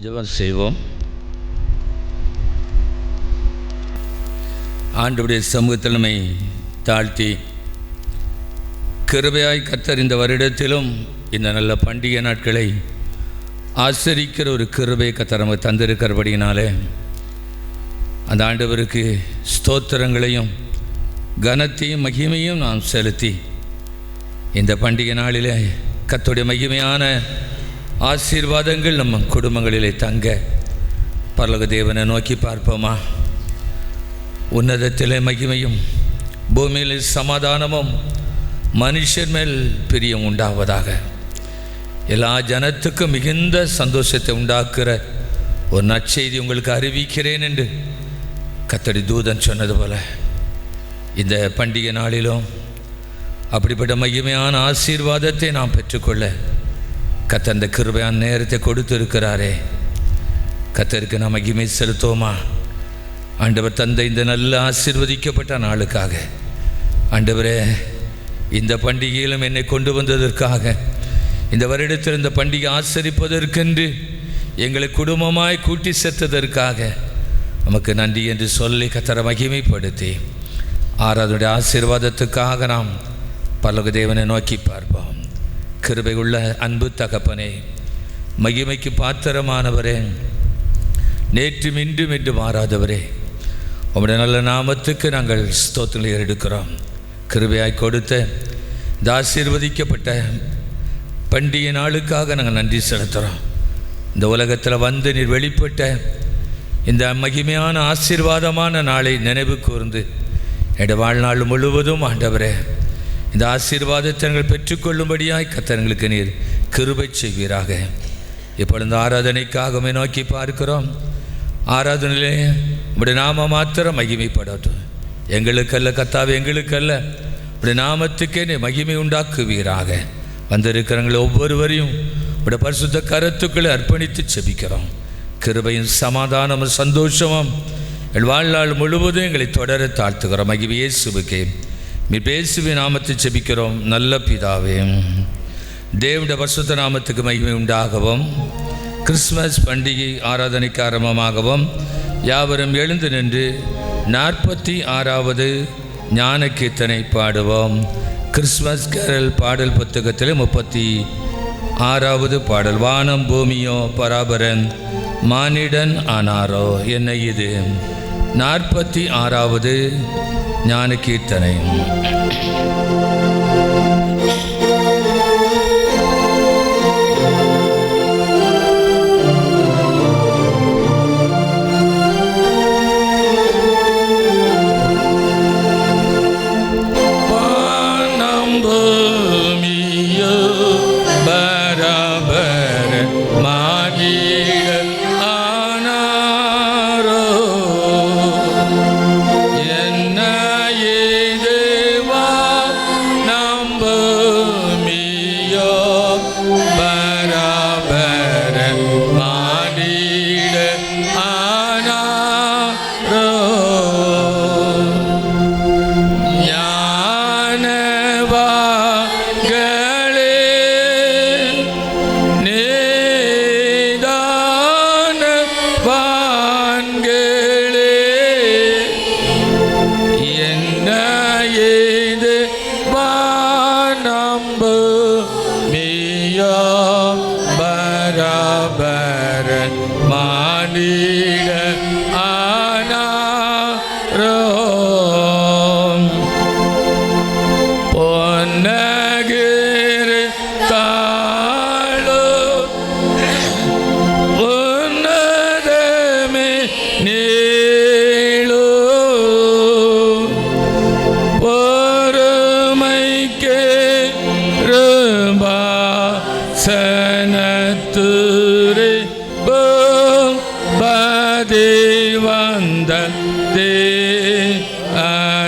ஜெபம் செய்வோம். ஆண்டவருடைய சமூகத்தில் நம்மை தாழ்த்தி, கிருபையாய் கர்த்தர் இந்த வருடத்திலும் இந்த நல்ல பண்டிகை நாட்களை ஆசரிக்கிற ஒரு கிருபை கர்த்தர் நமக்கு தந்திருக்கிறபடியினாலே அந்த ஆண்டவருக்கு ஸ்தோத்திரங்களையும் கனத்தையும் மகிமையும் நாம் செலுத்தி இந்த பண்டிகை நாளில் கர்த்தருடைய மகிமையான ஆசீர்வாதங்கள் நம்ம குடும்பங்களிலே தங்க பரலோக தேவனை நோக்கி பார்ப்போமா? உன்னதத்திலே மகிமையும் பூமியிலே சமாதானமும் மனுஷர் மேல் பிரியம் உண்டாவதாக. எல்லா ஜனத்துக்கும் மிகுந்த சந்தோஷத்தை உண்டாக்குற ஒரு நற்செய்தி உங்களுக்கு அறிவிக்கிறேன் என்று கர்த்தருடைய தூதன் சொன்னது போல இந்த பண்டிகை நாளிலும் அப்படிப்பட்ட மகிமையான ஆசீர்வாதத்தை நாம் பெற்றுக்கொள்ள கர்த்தர் அந்த கிருபையான நேரத்தை கொடுத்திருக்கிறாரே. கர்த்தருக்கு நாம் மகிமை செலுத்துவோமா? ஆண்டவர் தந்த இந்த நல்ல ஆசீர்வதிக்கப்பட்ட நாளுக்காக, ஆண்டவரே இந்த பண்டிகையிலும் என்னை கொண்டு வந்ததற்காக, இந்த வருடத்தில் இந்த பண்டிகை ஆசரிப்பதற்கென்று எங்களை குடும்பமாய் கூட்டி சேர்த்ததற்காக நமக்கு நன்றி என்று சொல்லி கர்த்தரை மகிமைப்படுத்தி ஆராதனுடைய ஆசீர்வாதத்துக்காக நாம் பரலோக தேவனை நோக்கி பார்ப்போம். கிருபை உள்ள அன்பு தகப்பனே, மகிமைக்கு பாத்திரமானவரே, நேற்றும் இன்றும் என்று மாறாதவரே, உம்முடைய நல்ல நாமத்துக்கு நாங்கள் ஸ்தோத்திரங்களை எடுக்கிறோம். கிருபையாய் கொடுத்த இந்த ஆசீர்வதிக்கப்பட்ட பண்டிகை நாளுக்காக நாங்கள் நன்றி செலுத்துகிறோம். இந்த உலகத்தில் வந்து நீர் வெளிப்பட்ட இந்த மகிமையான ஆசீர்வாதமான நாளை நினைவு கூர்ந்து என்னுடைய வாழ்நாள் முழுவதும் ஆண்டவரே இந்த ஆசீர்வாதத்தை நாங்கள் பெற்றுக்கொள்ளும்படியாய் கர்த்தர்களுக்கு நீர் கிருபை செய்வீராக. இப்பொழுது ஆராதனைக்காகவே நோக்கி பார்க்கிறோம். ஆராதனையிலே உடைய நாம மாத்திரம் மகிமைப்படட்டும். எங்களுக்கல்ல கர்த்தாவே, எங்களுக்கல்ல உடைய நாமத்துக்கே நீ மகிமை உண்டாக்குவீராக. வந்திருக்கிறவங்களை ஒவ்வொருவரையும் உடைய பரிசுத்த கரத்துக்களை அர்ப்பணித்து செபிக்கிறோம். கிருபையும் சமாதானமும் சந்தோஷமும் எங்கள் வாழ்நாள் முழுவதும் எங்களை தொடர தாழ்த்துகிறோம். மகிமை இயேசுவுக்கே நீ பேசுவே நாமத்தை செபிக்கிறோம் நல்ல பிதாவே. தேவனுடைய பரிசுத்த நாமத்துக்கு மகிமை உண்டாகவும், கிறிஸ்மஸ் பண்டிகை ஆராதனைக்கு ஆரம்பமாகவும் யாவரும் எழுந்து நின்று 46வது ஞான கீர்த்தனை பாடுவோம். கிறிஸ்மஸ் கேரல் பாடல் புத்தகத்தில் 36வது பாடல். வானம் பூமியோ பராபரன் மானிடன் ஆனாரோ என்ன இது. 46வது ஞான கீர்த்தனை.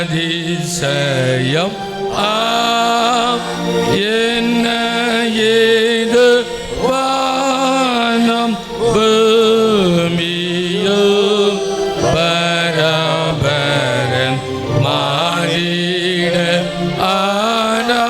அதிசயம் என்ன ஏது வானம் பூமியோ பராபரன் மாறிட ஆனாரோ.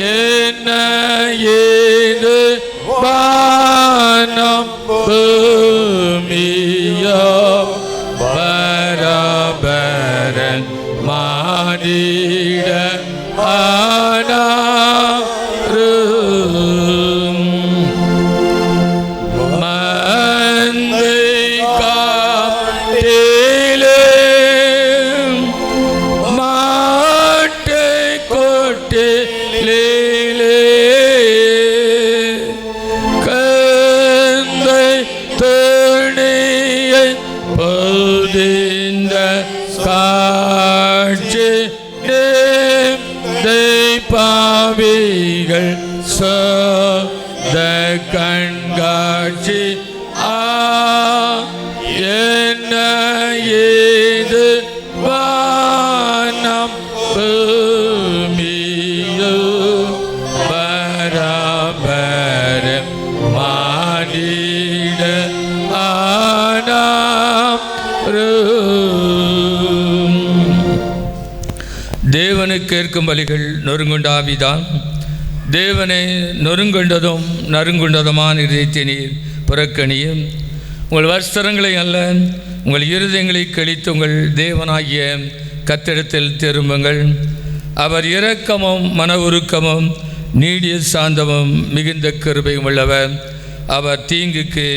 என்ன ஏது வானம் பூமியோ பராபரன் மானிட ஆனாரும் மந்தை காட்டிலே மாட்டை கொட்டிலே கந்தை துணியை பொதிந்த காட்சி பாவிகள் சோத கண்காட்சி என்ன ஏது வானம் பூமியோ பராபர மானிட ஆனாரும். தேவனுக்கு கேட்கும் பலிகள் நொறுங்குண்டாவிதான். தேவனை நொறுங்குண்டதும் நறுங்குண்டதுமான இதயத்தை நீர் புறக்கணியும். உங்கள் வஸ்திரங்களை அல்ல, உங்கள் இருதயங்களை கழித்து உங்கள் தேவனாகிய கர்த்தரிடத்தில் திரும்புங்கள். அவர் இரக்கமும் மன உருக்கமும் நீடிய சாந்தமும் மிகுந்த கிருபையும் உள்ளவர். அவர் தீங்குக்கு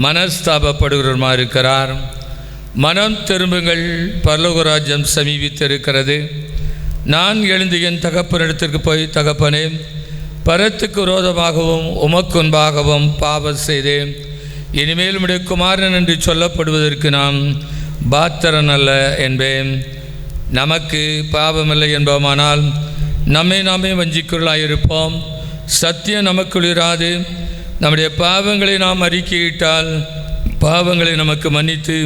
மனஸ்தாபப்படுகிறவருமாக இருக்கிறார். மனம் திரும்புங்கள், பரலோகராஜ்யம் சமீபித்திருக்கிறது. நான் எழுந்து என் தகப்பனிடத்திற்கு போய், தகப்பனே, பரத்துக்கு விரோதமாகவும் உமக்கு முன்பாகவும் பாவம் செய்தேன். இனிமேல் உம்முடைய குமாரன் என்று சொல்லப்படுவதற்கு நாம் பாத்திரன் அல்ல என்பேன். நமக்கு பாவமில்லை என்போமானால் நம்மை நாமே வஞ்சிக்குள்ளாயிருப்போம். சத்தியம் நமக்குள் இராது. நம்முடைய பாவங்களை நாம் அறிக்கையிட்டால் பாவங்களை நமக்கு மன்னித்து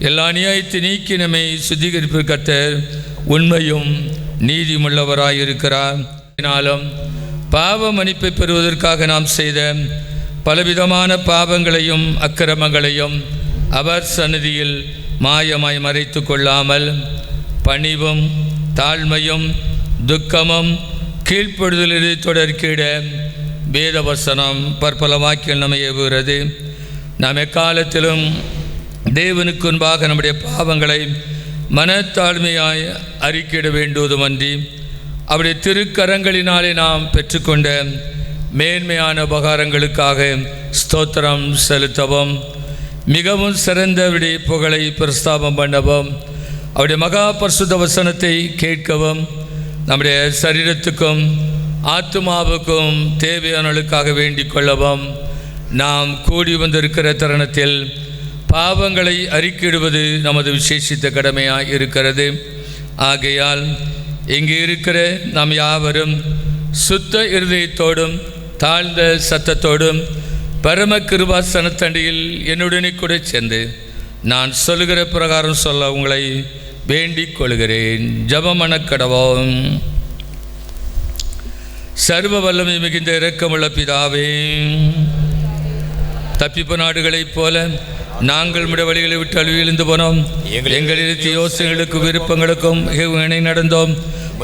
எல்லா அநியாயத்தை நீக்கி நம்மை சுத்திகரிப்பு கர்த்தர் உண்மையும் நீதியுள்ளவராயிருக்கிறார். பாவ மன்னிப்பை பெறுவதற்காக நாம் செய்த பலவிதமான பாவங்களையும் அக்கிரமங்களையும் அவர் சந்நிதியில் மாயமாய் மறைத்து கொள்ளாமல் பணிவும் தாழ்மையும் துக்கமும் கீழ்ப்படுதலில் தொடர்கிட வேதவசனம் பற்பல வாக்கில் நம்மை ஏவுகிறது. நாம் எக்காலத்திலும் தேவனுக்கு முன்பாக நம்முடைய பாவங்களை மனத்தாழ்மையாய் அறிக்கையிட வேண்டுவதுமன்றி அவருடைய திருக்கரங்களினாலே நாம் பெற்றுக்கொண்ட மேன்மையான உபகாரங்களுக்காக ஸ்தோத்திரம் செலுத்தவும், மிகவும் சிறந்த அவருடைய புகழை பிரஸ்தாபம் பண்ணவும், அவருடைய மகா பரிசுத்த வசனத்தை கேட்கவும், நம்முடைய சரீரத்துக்கும் ஆத்துமாவுக்கும் தேவையானவர்களுக்காக வேண்டிக் கொள்ளவும் நாம் கூடி வந்திருக்கிற தருணத்தில் பாவங்களை அறிக்கையிடுவது நமது விசேஷித்த கடமையாக இருக்கிறது. ஆகையால் இங்கே இருக்கிற நாம் யாவரும் சுத்த இருதயத்தோடும் தாழ்ந்த சத்தத்தோடும் பரம கிருபாசனத்தண்டியில் என்னுடனே கூட சேர்ந்து நான் சொல்லுகிற பிரகாரம் சொல்ல உங்களை வேண்டிக் கொள்கிறேன். ஜெபமன கடவோம். சர்வ வல்லமை மிகுந்த இரக்கமுள்ள பிதாவே, தப்பிப்ப நாடுகளைப் போல நாங்கள் உம்முடைய வழிகளை விட்டு அழிவிழுந்து போனோம். எங்களின் யோசனைகளுக்கும் விருப்பங்களுக்கும் இணை நடந்தோம்.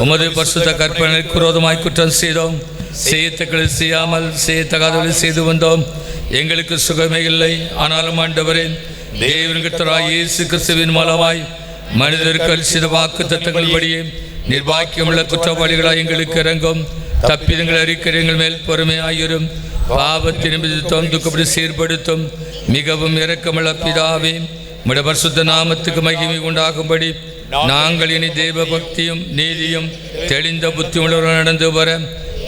உமது பரிசுத்த கற்பனைக்கு விரோதமாய் குற்றம் செய்தோம். செய்யத்தக்கதை செய்யாமல் செய்யத்தகாதவர்களை செய்து வந்தோம். எங்களுக்கு சுகமே இல்லை. ஆனாலும் ஆண்டவரே, தேவன் கர்த்தராகிய இயேசு கிறிஸ்துவின் மூலமாய் மனிதருக்கு அளித்த வாக்கு தத்தங்கள் படியே நிர்வாக்கியமுள்ள குற்றவாளிகளாய் எங்களுக்கு இறங்கும். தப்பிதங்கள் அறிக்கிற எங்கள் மேல் பொறுமையாயிரும். பாவத்தின் நிமித்தம் துக்கப்படி சீர்படுத்தும் மிகவும் இரக்கமுள்ள பிதாவே, உம்முடைய பரிசுத்த நாமத்துக்கு மகிமை உண்டாகும்படி நாங்கள் இனி தேவ பக்தியும் நீதியும் தெளிந்த புத்தி உள்ளவர்கள் நடந்து வர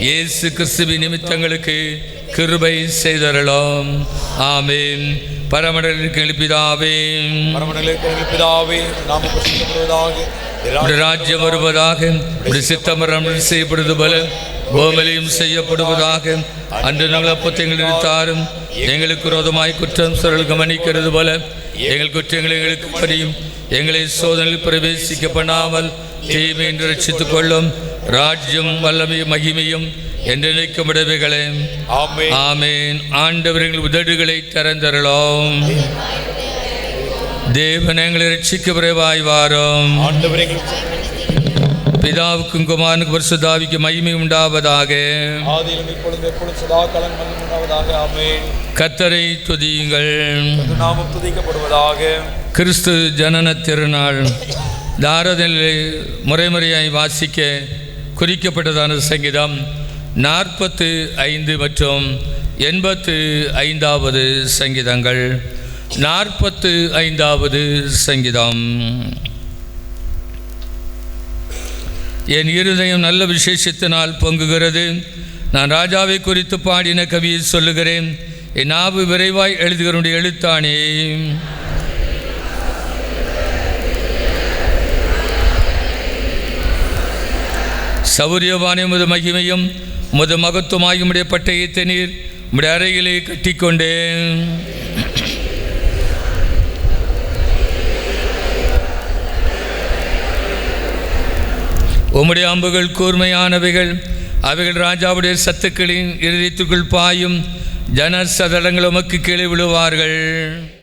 இயேசு கிறிஸ்துவின் நிமித்தங்களுக்கு கிருபை செய்தரலாம். ஆமென். பரமண்டலங்களுக்கு எழுப்பிதாவே, ராஜ்யம் வருவதாக, சித்தமரம் செய்யப்படுவது போல பூமியிலும் செய்யப்படுவதாக. அன்று நாங்கள் அப்பத்தை தாரும். எங்களுக்கு விரோதமாய் குற்றம் சொல்ல கவனிக்கிறது போல எங்கள் குற்றங்களை எங்களுக்கு பறியும். எங்களை சோதனையில் பிரவேசிக்க பண்ணாமல் தீமை என்று ரட்சித்துக் கொள்ளும். ராஜ்யம் வல்லமையும் மகிமையும் என்று நினைக்கப்படுவைகளே. ஆமேன். ஆண்டவர் எங்கள் உதடுகளை திறந்தரலாம். தேவன் எங்களை ரட்சிக்க விரைவாய் வாரும். பிதாவுக்கும் குமாரனுக்கும் பரிசுத்தாவிக்கு மகிமை உண்டாவதாக. கர்த்தரை துதியுங்கள். கிறிஸ்து ஜனன திருநாள் தாரதனிலே முறைமுறையாய் வாசிக்க குறிக்கப்பட்டதான சங்கீதம் 45 மற்றும் 85வது சங்கீதங்கள். 45வது சங்கீதம். என் இருதயம் நல்ல விசேஷத்தினால் பொங்குகிறது. நான் ராஜாவை குறித்து பாடின கவியை சொல்லுகிறேன். என் நாவு விரைவாய் எழுதுகிறனுடைய எழுத்தானே. சௌரியவானே, உமது மகிமையும் உமது மகத்துவமாயும் உடைய பட்டயத்தை நீர் உடைய அறையிலே கட்டிக்கொண்டேன். உம்முடைய அம்புகள் கூர்மையானவைகள், அவைகள் ராஜாவுடைய சத்துக்களின் இருதயத்துக்குள் பாயும். ஜன சதலங்கள் உமக்கு கீழே விழுவார்கள்,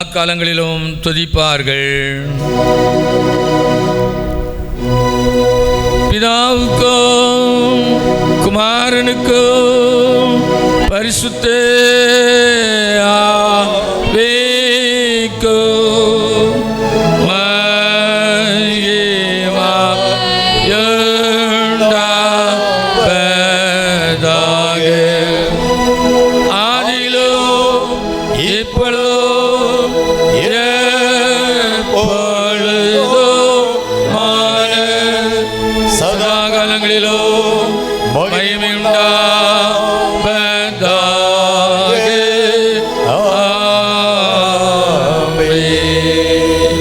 அக்காலங்களிலும் துதிப்பார்கள். பிதாவுக்கும் குமாரனுக்கும் பரிசுத்த ஆவிக்கும் மகிமையுண்டாவதாக. ஆதியிலும் இப்பொழுதும் எப்பொழுதுமான சதாகாலங்களிலும் மகிமையுண்டாவதாக. ஆமென்.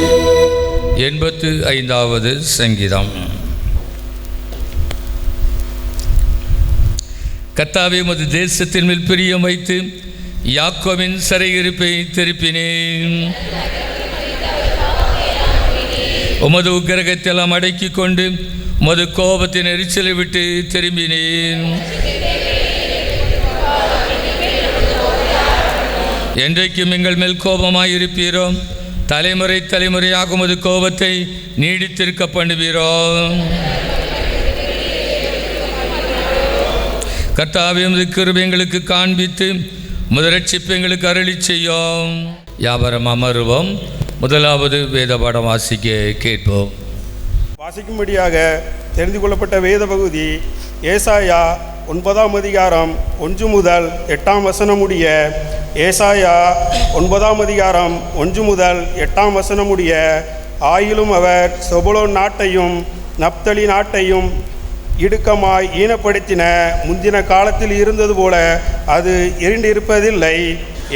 85வது சங்கீதம். கர்த்தாவே, உமது தேசத்தின் மேல் பிரியம் வைத்து யாக்கோபின் சிறையிருப்பை திருப்பினேன். உமது உக்கிரகத்தெல்லாம் அடக்கி கொண்டு உமது கோபத்தின் எரிச்சலை விட்டு திரும்பினேன். என்றைக்கும் எங்கள் மேல் கோபமாயிருப்பீரோ? தலைமுறை தலைமுறையாக உமது கோபத்தை நீடித்திருக்க பண்ணுவீரோ? கர்த்தாவே, உமது கிருபை எங்களுக்கு காண்பித்து உமது ரட்சிப்பு எங்களுக்கு அருளி செய்யும். யாவரும் அமருவோம். முதலாவது வேத பாடம் வாசிக்க கேட்போம். வாசிக்கும்படியாக தெரிந்து கொள்ளப்பட்ட வேத பகுதி ஏசாயா 9ஆம் அதிகாரம் 1 முதல் 8ஆம் வசனம் முடிய. ஏசாயா 9ஆம் அதிகாரம் 1 முதல் 8ஆம் வசனம் முடிய. ஆயிலும் அவர் செபுலோன் நாட்டையும் நப்தலி நாட்டையும் இடுக்கமாய் ஈனப்படுத்தின முந்தின காலத்தில் இருந்தது போல அது இருண்டிருப்பதில்லை.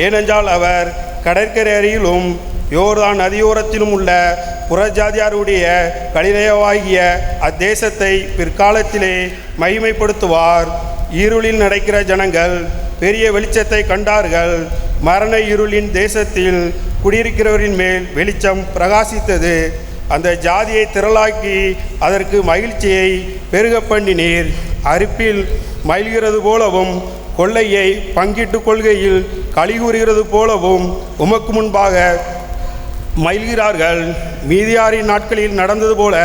ஏனென்றால் அவர் கடற்கரை அருகிலும் யோர்தான் நதியோரத்திலும் உள்ள புறஜாதியாருடைய கலிலேயாவாகிய அத்தேசத்தை பிற்காலத்திலே மகிமைப்படுத்துவார். இருளில் நடக்கிற ஜனங்கள் பெரிய வெளிச்சத்தை கண்டார்கள். மரண இருளின் தேசத்தில் குடியிருக்கிறவரின் மேல் வெளிச்சம் பிரகாசித்தது. அந்த ஜாதியை திரளாக்கி அதற்கு மகிழ்ச்சியை பெருக பண்ணினீர். அரிப்பில் மகிழ்கிறது போலவும் கொள்ளையை பங்கிட்டு கொள்கையில் களிகூறுகிறது போலவும் உமக்கு முன்பாக மகிழ்கிறார்கள். மீதியாரின் நாட்களில் நடந்தது போல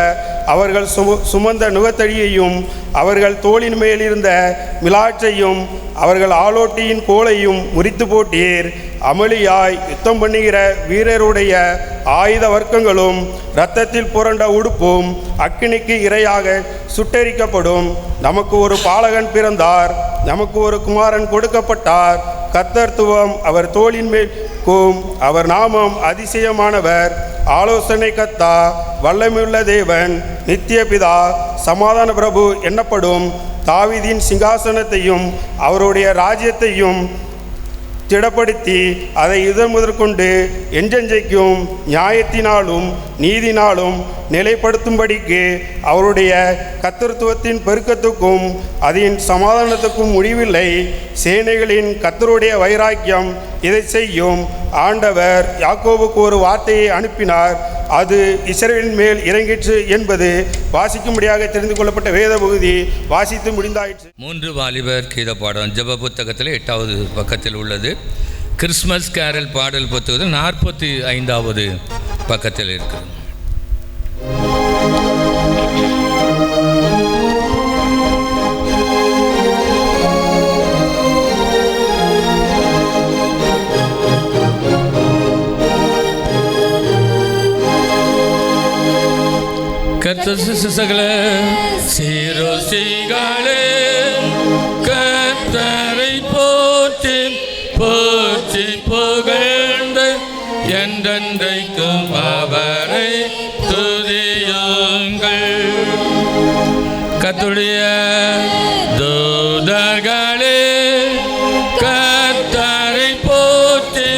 அவர்கள் சுமந்த நுகத்தடியையும் அவர்கள் தோளின் மேலிருந்த மிலாற்றையும் அவர்கள் ஆலோட்டியின் கோலையும் முறித்து போட்டீர். அமளியாய் யுத்தம் பண்ணுகிற வீரருடைய ஆயுத வர்க்கங்களும் இரத்தத்தில் புரண்ட உடுப்பும் அக்கினிக்கு இரையாக சுட்டெரிக்கப்படும். நமக்கு ஒரு பாலகன் பிறந்தார், நமக்கு ஒரு குமாரன் கொடுக்கப்பட்டார். கர்த்தத்துவம் அவர் தோளின் மேல் அவர் நாமம் அதிசயமானவர், ஆலோசனை கர்த்தா, வல்லமையுள்ள தேவன், நித்திய பிதா, சமாதான பிரபு என்னப்படும். தாவீதின் சிங்காசனத்தையும் அவருடைய ராஜ்யத்தையும் திடப்படுத்தி அதை இதன் முதற்கொண்டு என்றென்றைக்கும் நியாயத்தினாலும் நீதினாலும் நிலைப்படுத்தும்படிக்கு அவருடைய கர்த்தத்துவத்தின் பெருக்கத்துக்கும் அதன் சமாதானத்துக்கும் முடிவில்லை. சேனைகளின் கர்த்தருடைய வைராக்கியம் இதை செய்யும். ஆண்டவர் யாக்கோபுக்கு ஒரு வார்த்தையை அனுப்பினார், அது இஸ்ரவேலின் மேல் இறங்கிற்று என்பது வாசிக்கும்படியாக தெரிந்து கொள்ளப்பட்ட வேத பகுதி வாசித்து முடிந்தாயிற்று. 3 வாலிபர் கீத பாடம் ஜெப புத்தகத்தில் 8வது பக்கத்தில் உள்ளது. கிறிஸ்மஸ் கேரல் பாடல் புத்தகத்தில் 45வது பக்கத்தில் இருக்கிறது. கர்த்தர் சீரோசிகளே கர்த்தரை போற்றி போற்றி புகழ்ந்து என்றென்றைக்கும் அவரை துதியுங்கள். கர்த்தருடைய தூதர்களே கர்த்தரை போற்றி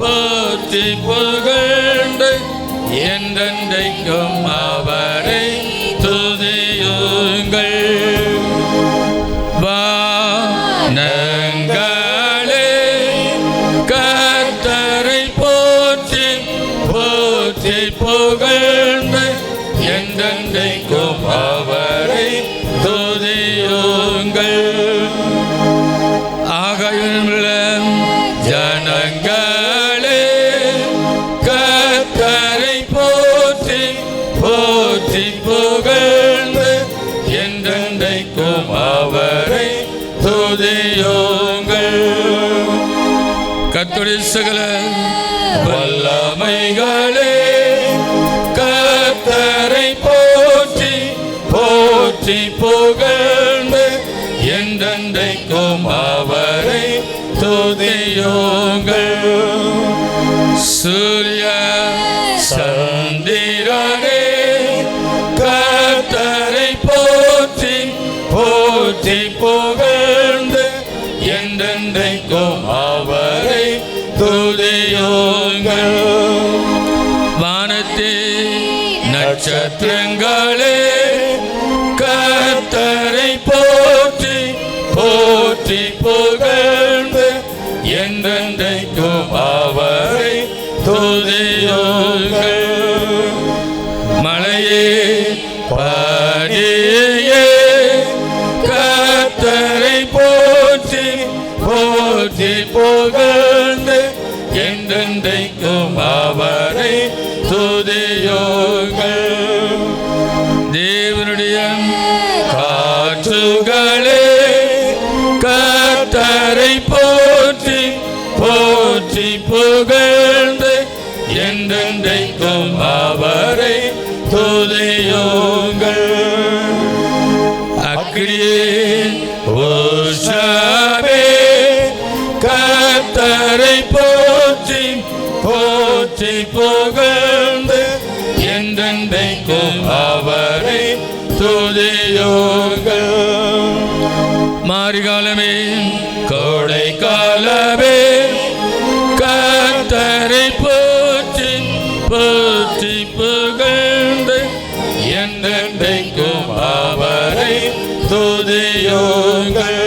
போற்றி புகழ்ந்து என்றென்றைக்கும் அவரை துதியுங்கள். வானங்களே கர்த்தரை போற்றி போற்றி புகழ்ந்து என்றென்றைக்கும் அவரை துதியுங்கள். ஆகாயமுள்ள ஜனங்களே கர்த்தரை போற்றி போற்றி புகழ்ந்து என்றென்றைக்கும் அவரை துதியுங்கள். கர்த்தருடைய சகல வல்லமைகளே கர்த்தரை போற்றி போற்றி புகழ்ந்து என்றென்றைக்கும் அவரை துதியுங்கள். சூரிய சந்திரனே கர்த்தரை போற்றி போற்றி புகழ்ந்து என்றென்றைக்கும் அவரை துதியுங்கள். வானத்தில் நட்சத்திரங்களே கர்த்தரை போற்றி போற்றி புகழ்ந்து என்றென்றைக்கும் அவரை துதியுங்கள். மலையே படியே கர்த்தரை போற்றி போற்றி புகழ்ந்து என்றென்றைக்கும் அவரை துதியுங்கள். தேவனுடைய காற்றுகளே கர்த்தரை போற்றி போற்றி புகழ்ந்து என்றென்றைக்கும் அவரை துதியுங்கள். அக்கினியே உஷாவே கர்த்தரை போற்றி போற்றி புகழ்ந்து என்றென்றைக்கும் அவரை துதியுங்கள். மாரிகாலமே கோடை காலமே கர்த்தரை போற்றி போற்றி புகழ்ந்து என்றென்றைக்கும் அவரை துதியுங்கள்.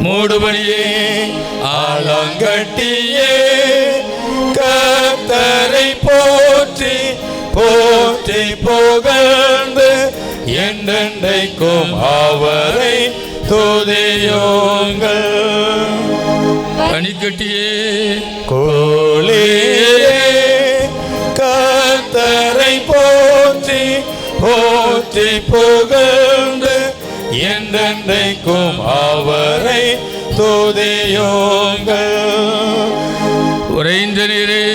மூடுபடியே ஆலங்கட்டியே கர்த்தரை போற்றி போற்றி புகழ்ந்து என்றென்றைக்கும் அவரை துதியுங்கள். பனிக்கட்டியே கோலியே கர்த்தரை போற்றி போற்றி புகழ்ந்து என்றென்றைக்கும் அவரை துதியுங்கள். உறைந்த நீரே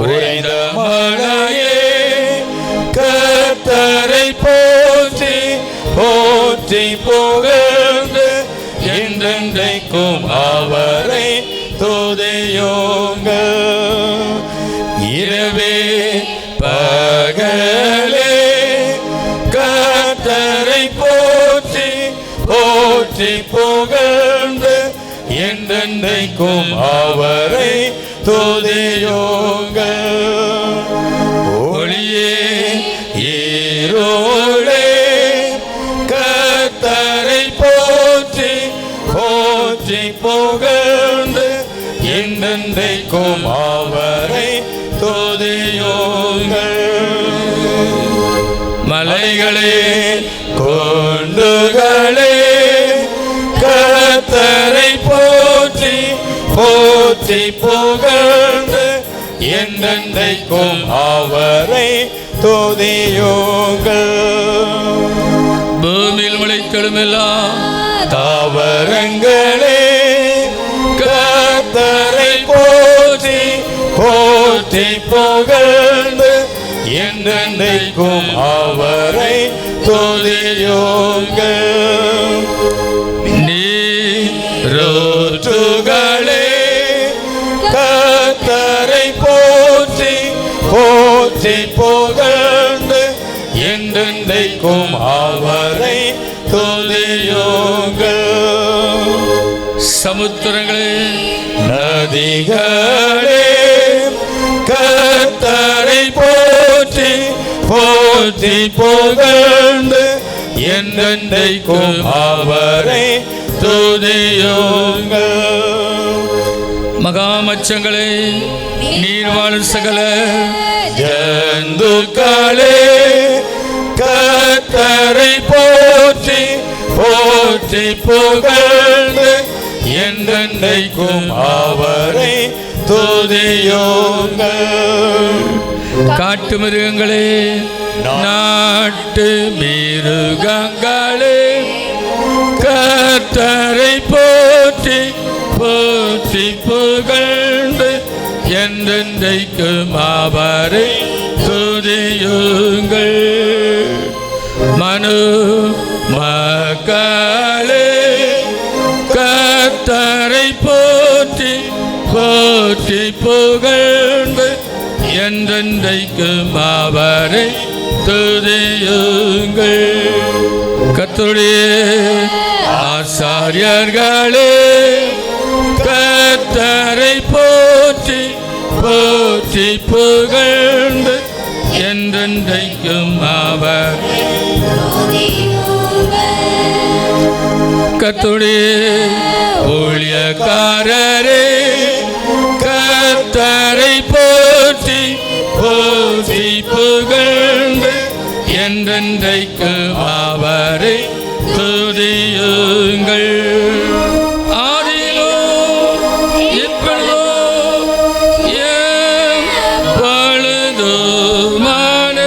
உறைந்த மழையே கர்த்தரை போற்றி போற்றி புகழ்ந்து என்றென்றைக்கும் அவரை துதியுங்கள். இரவே பகலே கர்த்தரை போற்றி போற்றி புகழ்ந்து என்றென்றைக்கும் அவரை துதியுங்கள். ஒளியே ஈரோடே கர்த்தரை போற்றி போற்றி புகழ்ந்து என்றென்றைக்கும் அவரை துதியுங்கள். மலைகளே கொண்டுகளே கர்த்தரை போற்றி போற்றி புகழ்ந்து என்றென்றைக்கும் அவரை துதியுங்கள். பூமியில் முளைத்தெழுமெல்லாம் தாவரங்களே கர்த்தரை போற்றி போற்றி புகழ்ந்து என்றென்றைக்கும் அவரை துதியுங்கள். நீரோற்றுகளே கர்த்தரை போற்றி போற்றி புகழ்ந்து என்றென்றைக்கும் அவரை துதியுங்கள். சமுத்திரங்களே நதிகளே கர்த்தரை போற்றி போற்றி புகழ்ந்து என்றென்றைக்கும் அவரை துதியுங்கள். மகாமச்சங்களே நீர்வாழ் சகல ஜந்துக்களே கர்த்தரை போற்றி போற்றி புகழ்ந்து என்றென்றைக்கும் அவரை துதியுங்கள். காட்டு மிருகங்களே நாட்டு மிருகங்களே கர்த்தரை போற்றி போற்றி புகழ்ந்து என்றென்றைக்கும் அவரை துதியுங்கள். மனு மக்களே கர்த்தரை போற்றி போற்றி புகழ்ந்து என்றென்றைக்கும் அவரை துதியுங்கள். கர்த்தருடைய ஆசாரியர்களே கர்த்தரை போற்றி போற்றி புகழ்ந்து என்றென்றைக்கும் அவரை கர்த்தருடைய ஊழியக்காரரே கர்த்தரை போற்றி போற்றி புகழ்ந்து என்றென்றைக்கும் அவரை துதியுங்கள். ஆதியிலோ இப்பொழுதோ எப்பொழுதுமான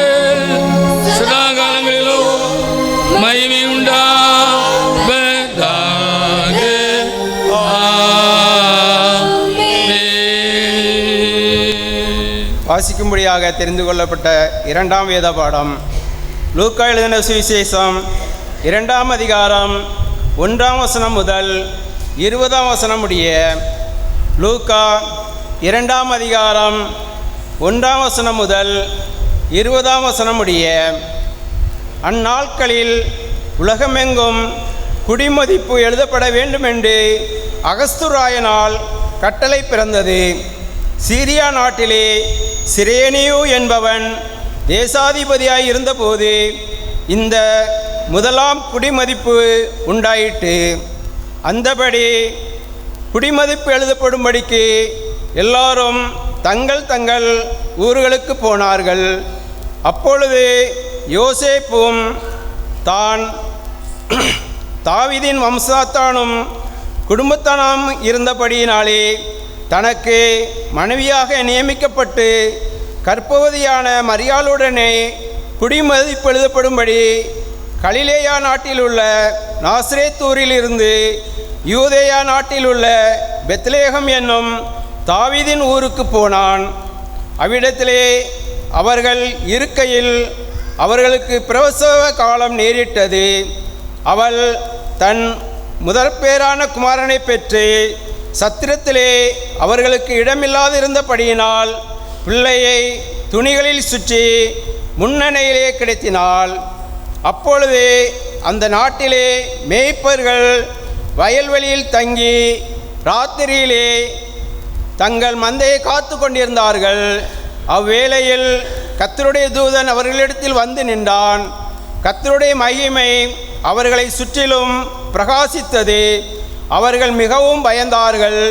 சதாகாலங்களிலோ மகிமை உண்டாவதாக. வாசிக்கும்படியாக தெரிந்து கொள்ளப்பட்ட இரண்டாம் வேத பாடம் லூக்கா எழுதின சுவிசேஷம் 2ஆம் அதிகாரம் 1ஆம் வசனம் முதல் 20ஆம் வசனம் முடிய. லூக்கா 2ஆம் அதிகாரம் 1ஆம் வசனம் முதல் 20ஆம் வசனம் முடிய. அந்நாட்களில் உலகமெங்கும் குடிமதிப்பு எழுதப்பட வேண்டுமென்று அகஸ்துராயனால் கட்டளை பிறந்தது. சீரியா நாட்டிலே சிரேனியு என்பவன் தேசாதிபதியாய் இருந்தபோது இந்த முதலாம் குடிமதிப்பு உண்டாயிற்று. அந்தபடி குடிமதிப்பு எழுதப்படும்படிக்கு எல்லாரும் தங்கள் தங்கள் ஊர்களுக்கு போனார்கள். அப்பொழுது யோசேப்பும் தான் தாவீதின் வம்சத்தானும் குடும்பத்தானும் இருந்தபடியினாலே தனக்கு மனைவியாக நியமிக்கப்பட்டு கர்ப்பவதியான மரியாளுடனே குடிமதிப்பு எழுதப்படும்படி கலிலேயா நாட்டில் உள்ள நாசரேத்தூரில் இருந்து யூதேயா நாட்டில் உள்ள பெத்லேகம் என்னும் தாவீதின் ஊருக்கு போனான். அவ்விடத்திலே அவர்கள் இருக்கையில் அவர்களுக்கு பிரசவ காலம் நேரிட்டது. அவள் தன் முதற்பேரான குமாரனை பெற்று சத்திரத்திலே அவர்களுக்கு இடமில்லாதிருந்தபடியினால் பிள்ளையை துணிகளில் சுற்றி முன்னணையிலே கிடத்தினாள். அப்பொழுது அந்த நாட்டிலே மேய்ப்பர்கள் வயல்வெளியில் தங்கி ராத்திரியிலே தங்கள் மந்தையை காத்து கொண்டிருந்தார்கள். அவ்வேளையில் கர்த்தருடைய தூதன் அவர்களிடத்தில் வந்து நின்றான். கர்த்தருடைய மகிமை அவர்களை சுற்றிலும் பிரகாசித்தது. அவர்கள் மிகவும் பயந்தார்கள்.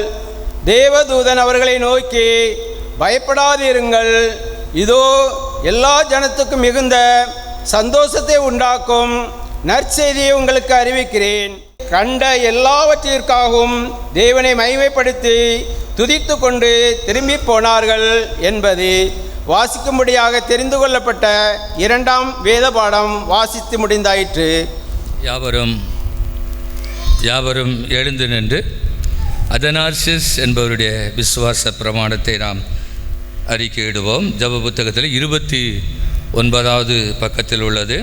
தேவதூதன் அவர்களை நோக்கி, பயப்படாதிருங்கள், இதோ எல்லா ஜனத்துக்கும் மிகுந்த சந்தோஷத்தை உண்டாக்கும் நற்செய்தியை உங்களுக்கு அறிவிக்கிறேன். கண்ட எல்லாவற்றிற்காகவும் தேவனை மகிமைப்படுத்தி துதித்து கொண்டு திரும்பி போனார்கள் என்பது வாசிக்கும்படியாக தெரிந்து கொள்ளப்பட்ட 2ஆம் வேத பாடம் வாசித்து முடிந்தாயிற்று. யாவரும் எழுந்து நின்று அதனார்சிஸ் என்பவருடைய விசுவாச பிரமாணத்தை நாம் அறிக்கையிடுவோம். ஜப புத்தகத்தில் 29வது பக்கத்தில் உள்ளது.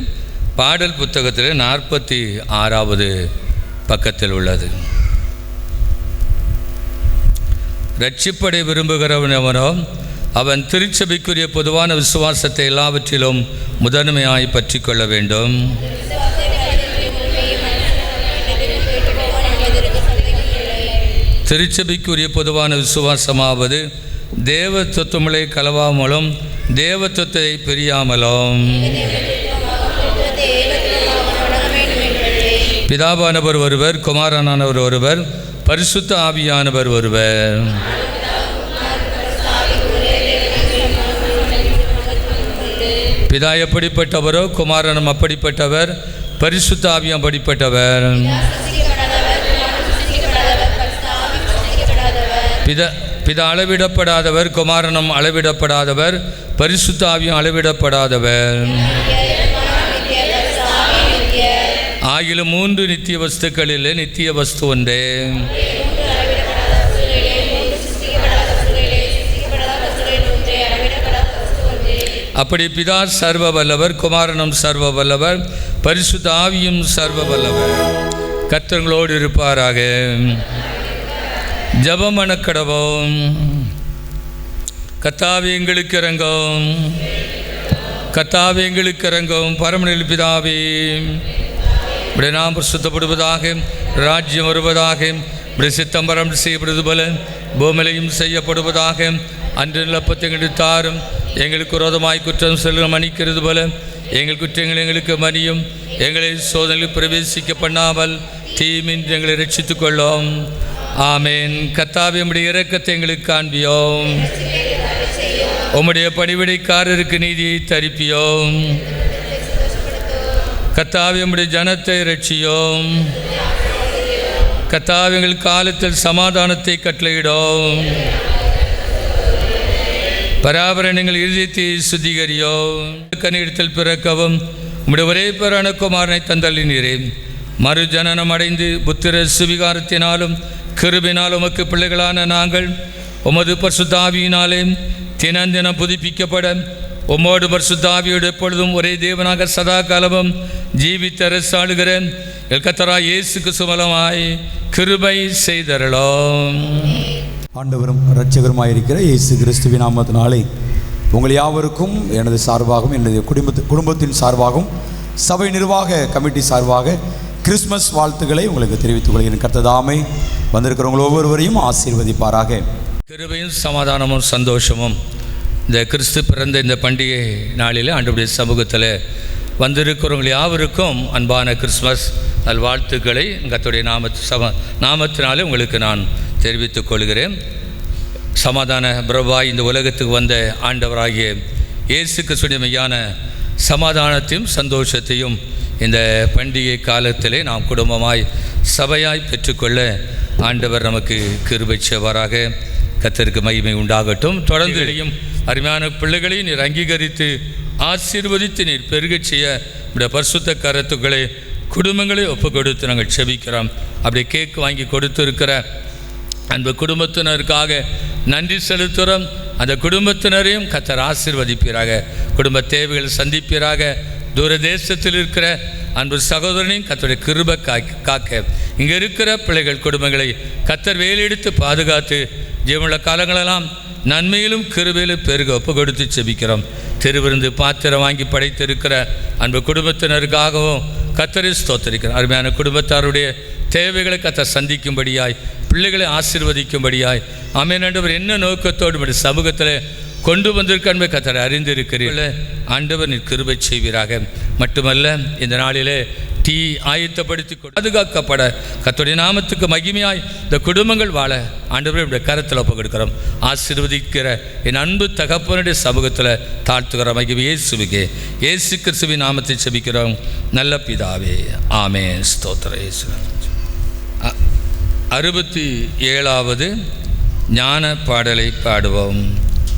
பாடல் புத்தகத்தில் 46வது பக்கத்தில் உள்ளது. ரட்சிப்படை விரும்புகிறவனவனோ அவன் திருச்சபைக்குரிய பொதுவான விசுவாசத்தை எல்லாவற்றிலும் முதன்மையாய் பற்றி கொள்ள வேண்டும். திருச்சபைக்குரிய பொதுவான விசுவாசமாவது தேவத்துவங்களை கலவாமலும் தேவத்துவத்தை பிரியாமலும் பிதாவானவர் ஒருவர், குமாரனானவர் ஒருவர், பரிசுத்த ஆவியானவர் ஒருவர். பிதா எப்படிப்பட்டவரோ குமாரனும் அப்படிப்பட்டவர், பரிசுத்த ஆவியும் அப்படிப்பட்டவர். பிதா அளவிடப்படாதவர், குமாரனும் அளவிடப்படாதவர், பரிசுத்த ஆவியும் அளவிடப்படாதவர். ஆகிலும் 3 நித்திய வஸ்துக்களில் நித்திய வஸ்து ஒன்றே. அப்படி பிதா சர்வ வல்லவர், குமாரனும் சர்வ வல்லவர், பரிசுத்த ஆவியும் சர்வ வல்லவர். கர்த்தர்களோடு இருப்பாராக. ஜெபம் பண்ணக்கடவோம். கர்த்தாவே எங்களுக்கு இரங்கும், கர்த்தாவே எங்களுக்கு இரங்கும். பரமனில் பிதாவே, இப்படி நாம் பரிசுத்தப்படுவதாக, ராஜ்யம் வருவதாக, இப்படி சித்தம்பரம் செய்யப்படுவது போல பூமியிலையும் செய்யப்படுவதாக. அன்று நிலப்பத்தை எங்களுக்கு தாரும். எங்களுக்கு விரோதமாய் குற்றம் செல்லும் மன்னிக்கிறது போல எங்கள் குற்றங்கள் எங்களுக்கு மன்னியும். எங்களை சோதனையில் பிரவேசிக்க பண்ணாமல் தீமின்றி எங்களை ரட்சித்துக் கொள்ளும். ஆமேன். கர்த்தாவே, உம்முடைய இரக்கத்தை எங்களுக்கு காண்பியோம். உம்முடைய பணிவிடைக்காரருக்கு நீதியை தரிப்பியோம். கர்த்தாவே, உம்முடைய ஜனத்தை ரட்சியோம். கர்த்தாவே, எங்கள் காலத்தில் சமாதானத்தை கட்டளையிடோம். பராபரணங்கள் இருதயத்தை சுத்திகரியோம். கனியிடத்தில் பிறக்கவும் உம்முடைய ஒரே பேரான குமாரனை தந்தள்ளினீரே. மறு ஜனனம் அடைந்து புத்திர சுவிகாரத்தினாலும் கிருபினாலும் உமக்கு பிள்ளைகளான நாங்கள் உமது பரிசுத்த ஆவியினாலே தினம் புதுப்பிக்கப்பட உம்மோடு பரிசுத்த ஆவியோடு எப்பொழுதும் ஒரே தேவனாக சதா காலமும் ஜீவித்த அரசாளுகிற கர்த்தராகிய இயேசு கிறிஸ்து மூலமாய் கிருபை செய்தருளோம். ஆண்டவரும் இரட்சகருமாயிருக்கிற இயேசு கிறிஸ்துவின் நாமத்தினாலே உங்கள் யாவருக்கும் எனது சார்பாகவும் எனது குடும்பத்தின் சார்பாகவும் சபை நிர்வாக கமிட்டி சார்பாக கிறிஸ்மஸ் வாழ்த்துக்களை உங்களுக்கு தெரிவித்துக் கொள்கிறேன். கர்த்ததாமே வந்திருக்கிறவங்க ஒவ்வொருவரையும் ஆசீர்வதிப்பாராக. கிருபையும் சமாதானமும் சந்தோஷமும் இந்த கிறிஸ்து பிறந்த இந்த பண்டிகை நாளில் ஆண்டவருடைய சமூகத்தில் வந்திருக்கிறவங்க யாவருக்கும் அன்பான கிறிஸ்மஸ் நல்வாழ்த்துக்களை கர்த்தருடைய நாமத்தினாலே உங்களுக்கு நான் தெரிவித்துக் கொள்கிறேன். சமாதான பிரபாய் இந்த உலகத்துக்கு வந்த ஆண்டவராகிய இயேசு கிறிஸ்துவின் மெய்யான சமாதானத்தையும் சந்தோஷத்தையும் இந்த பண்டிகை காலத்திலே நாம் குடும்பமாய் சபையாய் பெற்றுக்கொள்ள ஆண்டவர் நமக்கு கிருபை செய்வாராக. கர்த்தருக்கு மகிமை உண்டாகட்டும். தொடர்ந்து அருமையான பிள்ளைகளையும் நீர் அங்கீகரித்து ஆசீர்வதித்து நீர் பெருகச் செய்ய இந்த பரிசுத்த கரத்துக்களை குடும்பங்களை ஒப்பு கொடுத்து நாங்கள் செபிக்கிறோம். அப்படி கேக் வாங்கி கொடுத்துருக்கிற அந்த குடும்பத்தினருக்காக நன்றி செலுத்துகிறோம். அந்த குடும்பத்தினரையும் கர்த்தர் ஆசீர்வதிப்பீராக. குடும்ப தேவைகள் சந்திப்பீராக. தூரதேசத்தில் இருக்கிற அன்பு சகோதரனையும் கர்த்தருடைய கிருபை காக்க இங்கே இருக்கிற பிள்ளைகள் குடும்பங்களை கர்த்தர் வேலெடுத்து பாதுகாத்து ஜீவனுள்ள காலங்களெல்லாம் நன்மையிலும் கிருபையிலும் பெருக ஒப்பு கொடுத்து செபிக்கிறோம். திருவிருந்து பாத்திரம் வாங்கி படைத்திருக்கிற அன்பு குடும்பத்தினருக்காகவும் கர்த்தரை ஸ்தோத்திரிக்கிறோம். அருமையான குடும்பத்தாருடைய தேவைகளை கர்த்தர் சந்திக்கும்படியாய், பிள்ளைகளை ஆசீர்வதிக்கும்படியாய் ஆமென். ஆண்டவர் என்ன நோக்கத்தோடு சமூகத்தில் கொண்டு வந்திருக்க என்பதை கர்த்தர் அறிந்திருக்கிறீர்கள். ஆண்டவர் நீர் கிருபை செய்வீராக. மட்டுமல்ல, இந்த நாளிலே டீ ஆயத்தப்படுத்தி பாதுகாக்கப்பட கர்த்தருடைய நாமத்துக்கு மகிமையாய் இந்த குடும்பங்கள் வாழ ஆண்டவரே இப்படி கரத்தில் ஒப்பு கொடுக்கிறோம். ஆசீர்வதிக்கிற என் அன்பு தகப்பனுடைய சமூகத்தில் தாழ்த்துகிற மகிமை இயேசுவுக்கே, இயேசு கிறிஸ்துவின் நாமத்தை செபிக்கிறோம் நல்ல பிதாவே. ஆமென். ஸ்தோத்திரம். 67வது ஞான பாடலை பாடுவோம்.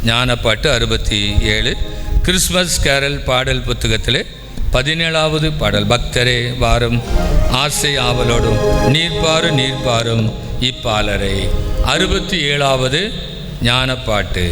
ஞான பாட்டு 67 கிறிஸ்மஸ் கேரல் பாடல் புத்தகத்திலே 17வது பாடல். பக்தரே வாரும் ஆசை ஆவலோடும் நீர்ப்பாரும் இப்பாலரை. 67வது ஞான பாட்டு.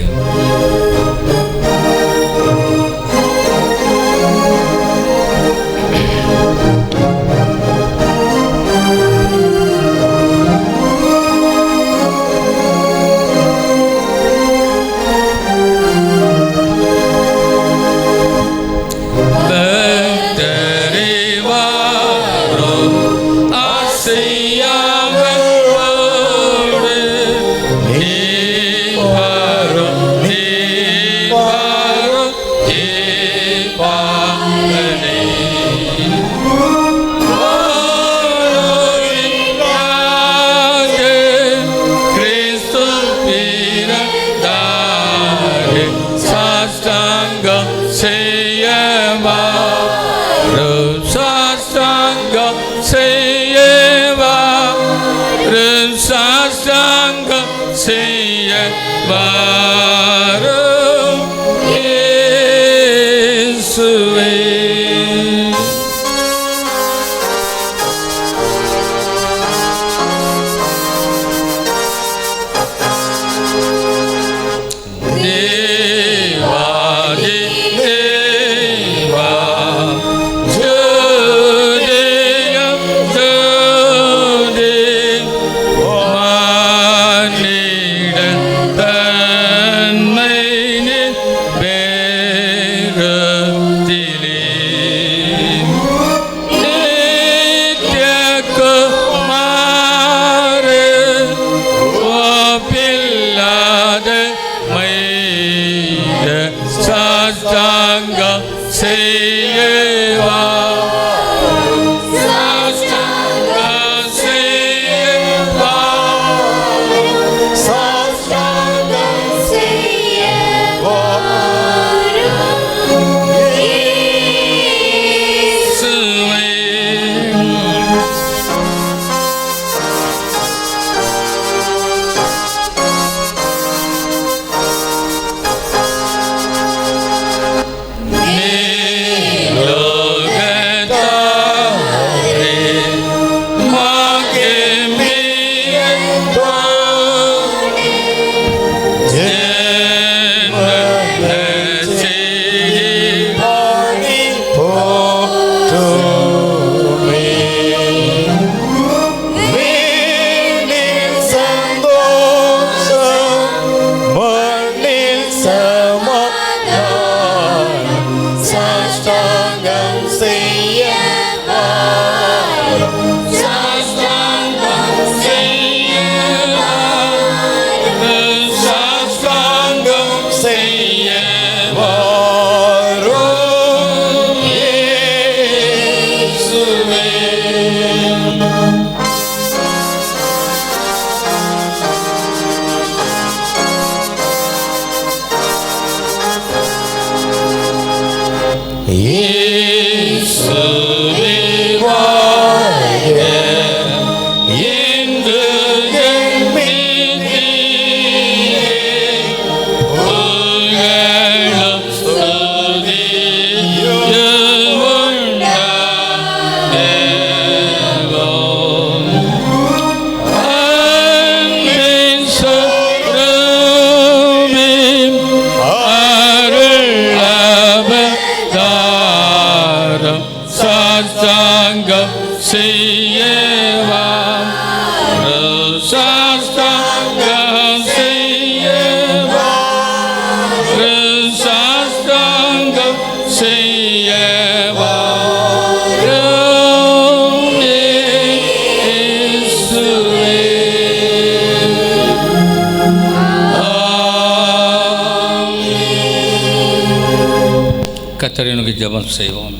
கர்த்தருக்கு ஜெபம் செய்வோம்.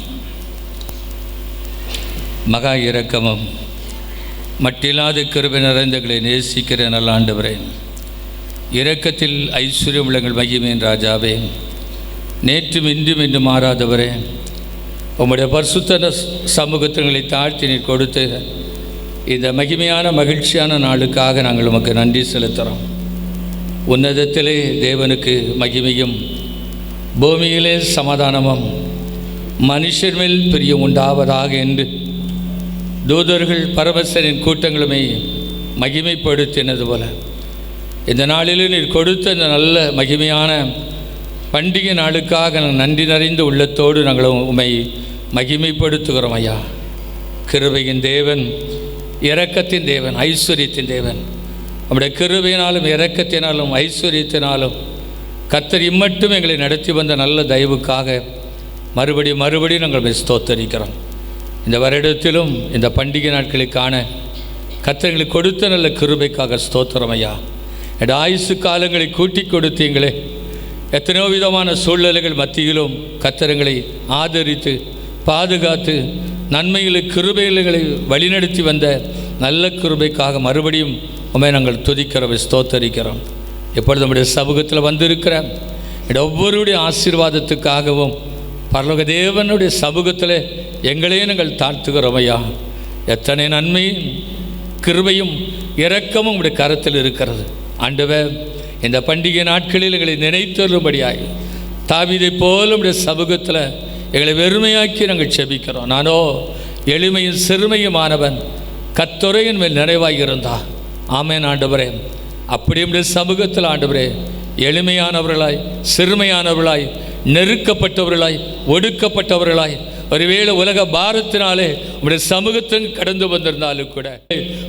மகா இரக்கமும் மட்டில்லாத கிருபை நிறைந்தங்களை நேசிக்கிற நல்ல ஆண்டவரே, இரக்கத்தில் ஐஸ்வர்யம் உள்ளங்கள் மகிமையின் ராஜாவே, நேற்றும் இன்றும் என்று மாறாதவரே, உம்முடைய பரிசுத்த சமூகத்தினங்களை தாழ்த்தி நீர் கொடுத்து இந்த மகிமையான மகிழ்ச்சியான நாளுக்காக நாங்கள் உமக்கு நன்றி செலுத்துகிறோம். உன்னதத்திலே தேவனுக்கு மகிமையும் பூமியிலே சமாதானமும் மனுஷர் மேல் பிரியம் உண்டாவதாக என்று தூதர்கள் பரமசனின் கூட்டங்களுமே மகிமைப்படுத்தினது போல இந்த நாளில் நீர் கொடுத்த இந்த நல்ல மகிமையான பண்டிகை நாளுக்காக நாங்கள் நன்றி நிறைந்த உள்ளத்தோடு நாங்கள் உம்மை மகிமைப்படுத்துகிறோம் ஐயா. கிருபையின் தேவன், இரக்கத்தின் தேவன், ஐஸ்வர்யத்தின் தேவன். நம்முடைய கிருபையினாலும் இரக்கத்தினாலும் ஐஸ்வர்யத்தினாலும் கர்த்தர் இம்மட்டும் எங்களை நடத்தி வந்த நல்ல தயவுக்காக மறுபடியும் நாங்கள் ஸ்தோத்தரிக்கிறோம். இந்த வருடத்திலும் இந்த பண்டிகை நாட்களுக்கான கர்த்தர் எங்களுக்கு கொடுத்த நல்ல கிருபைக்காக ஸ்தோத்திரம் ஐயா. என்னுடைய ஆயுசு காலங்களை கூட்டி கொடுத்தீங்களே, எத்தனையோ விதமான சூழ்நிலைகள் மத்தியிலும் கர்த்தர் எங்களை ஆதரித்து பாதுகாத்து நன்மைகளை கிருபைகளை வழிநடத்தி வந்த நல்ல கிருபைக்காக மறுபடியும் உண்மை நாங்கள் துதிக்கிறோம், ஸ்தோத்தரிக்கிறோம். எப்பொழுது நம்முடைய சமூகத்தில் வந்திருக்கிற ஒவ்வொருடைய ஆசீர்வாதத்துக்காகவும் பரலோக தேவனுடைய சமூகத்தில் எங்களையே நாங்கள் தாழ்த்துகிறோம் ஐயா. எத்தனை நன்மையும் கிருபையும் இரக்கமும் உடைய கரத்தில் இருக்கிறது ஆண்டவர். இந்த பண்டிகை நாட்களில் எங்களை நினைத்தரும்படியாய் தாவீதை போல உடைய சமூகத்தில் எங்களை வெறுமையாக்கி நாங்கள் செபிக்கிறோம். நானோ எளிமையும் சிறுமையுமானவன், கர்த்தரின் மேல் நிறைவாக இருந்தா. ஆமேன் ஆண்டவரே. அப்படியே உடைய சமூகத்தில் ஆண்டவரே எளிமையானவர்களாய் சிறுமையானவர்களாய் நெருக்கப்பட்டவர்களாய் ஒடுக்கப்பட்டவர்களாய் ஒருவேளை உலக பாரத்தினாலே உடைய சமூகத்துக்கு கடந்து வந்திருந்தாலும் கூட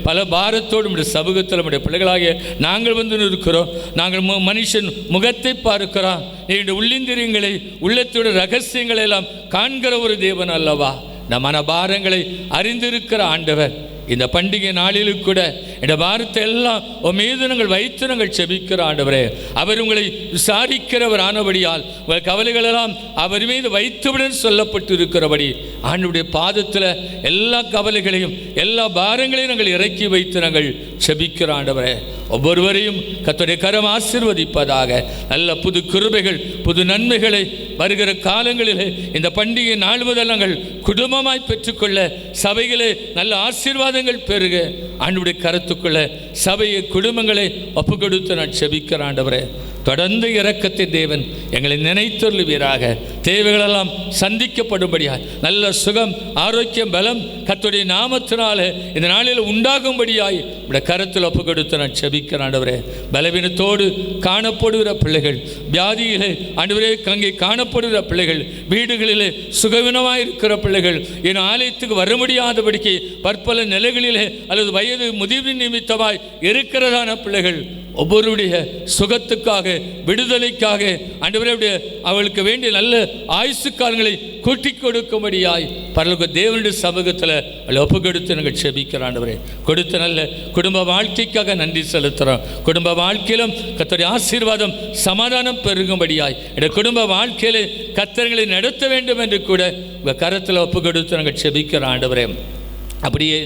பல பாரத்தோடு உடைய சமூகத்தில் நம்முடைய பிள்ளைகளாகிய நாங்கள் வந்து இருக்கிறோம். நாங்கள் மனுஷன் முகத்தை பார்க்கிறோம், என்னுடைய உள்ளிந்திரியங்களை உள்ளத்தோட ரகசியங்களை எல்லாம் காண்கிற ஒரு தேவன் அல்லவா. நம் மனபாரங்களை அறிந்திருக்கிற ஆண்டவர் இந்த பண்டிகை நாளிலும் கூட இந்த பாரத்தை எல்லாம் மீது நாங்கள் வைத்து நாங்கள் செபிக்கிற ஆண்டவரே. அவர் உங்களை விசாரிக்கிறவர் ஆனபடியால் உங்கள் கவலைகளெல்லாம் அவர் மீது வைத்துவிடன் சொல்லப்பட்டு இருக்கிறபடி ஆண்டவருடைய பாதத்தில் எல்லா கவலைகளையும் எல்லா பாரங்களையும் நாங்கள் இறக்கி வைத்து நாங்கள் செபிக்கிற ஆண்டவரே. ஒவ்வொருவரையும் கர்த்தருடைய கரம் ஆசீர்வதிப்பதாக. நல்ல புது கிருபைகள் புது நன்மைகளை வருகிற காலங்களிலே இந்த பண்டிகை நாள் முதல் நாங்கள் குடும்பமாய் பெற்றுக்கொள்ள சபைகளே நல்ல ஆசீர்வாதங்கள் பெருக ஆண்டவருடைய கருத்துக்குள்ள சபையை குடும்பங்களை ஒப்பு கொடுத்து நான் செபிக்கிற ஆண்டவரே. தொடர்ந்து இரக்கத்தின் தேவன் எங்களை நினைத்தருளுவீராக. தேவைகளெல்லாம் சந்திக்கப்படும்படியாக நல்ல சுகம் ஆரோக்கியம் பலம் கர்த்தருடைய நாமத்தினால இந்த நாளில் உண்டாகும்படியாய் இப்படி கருத்தில் ஒப்பு கொடுத்து நான் செபிக்கிறேன் ஆண்டவரே. பலவீனத்தோடு காணப்படுகிற பிள்ளைகள், வியாதியிலே ஆண்டவரே அங்கே காணப்படுகிற பிள்ளைகள், வீடுகளிலே சுகவீனமாக இருக்கிற பிள்ளைகள், என் ஆலயத்துக்கு வர முடியாதபடிக்கு பற்பல நிலைகளிலே அல்லது வயது முதிர்வு நிமித்தமாய் இருக்கிறதான பிள்ளைகள் ஒவ்வொருடைய சுகத்துக்காக விடுதலைக்காக ஆண்டவரே அவளுக்கு வேண்டிய நல்ல ஆயுசு காலங்களை கூட்டி கொடுக்கும்படியாய் பரலோக தேவனுடைய சமூகத்தில் அவளை ஒப்பு கொடுத்து நாங்கள் செபிக்கிறோம் ஆண்டவரே. கொடுத்த நல்ல குடும்ப வாழ்க்கைக்காக நன்றி செலுத்துகிறோம். குடும்ப வாழ்க்கையிலும் கர்த்தருடைய ஆசீர்வாதம் சமாதானம் பெருகும்படியாய் இந்த குடும்ப வாழ்க்கையிலே கர்த்தர்களை நடத்த வேண்டும் என்று கூட உங்கள் கரத்தில் ஒப்பு கொடுத்து நாங்கள் செபிக்கிறோம் ஆண்டவரே. அப்படியே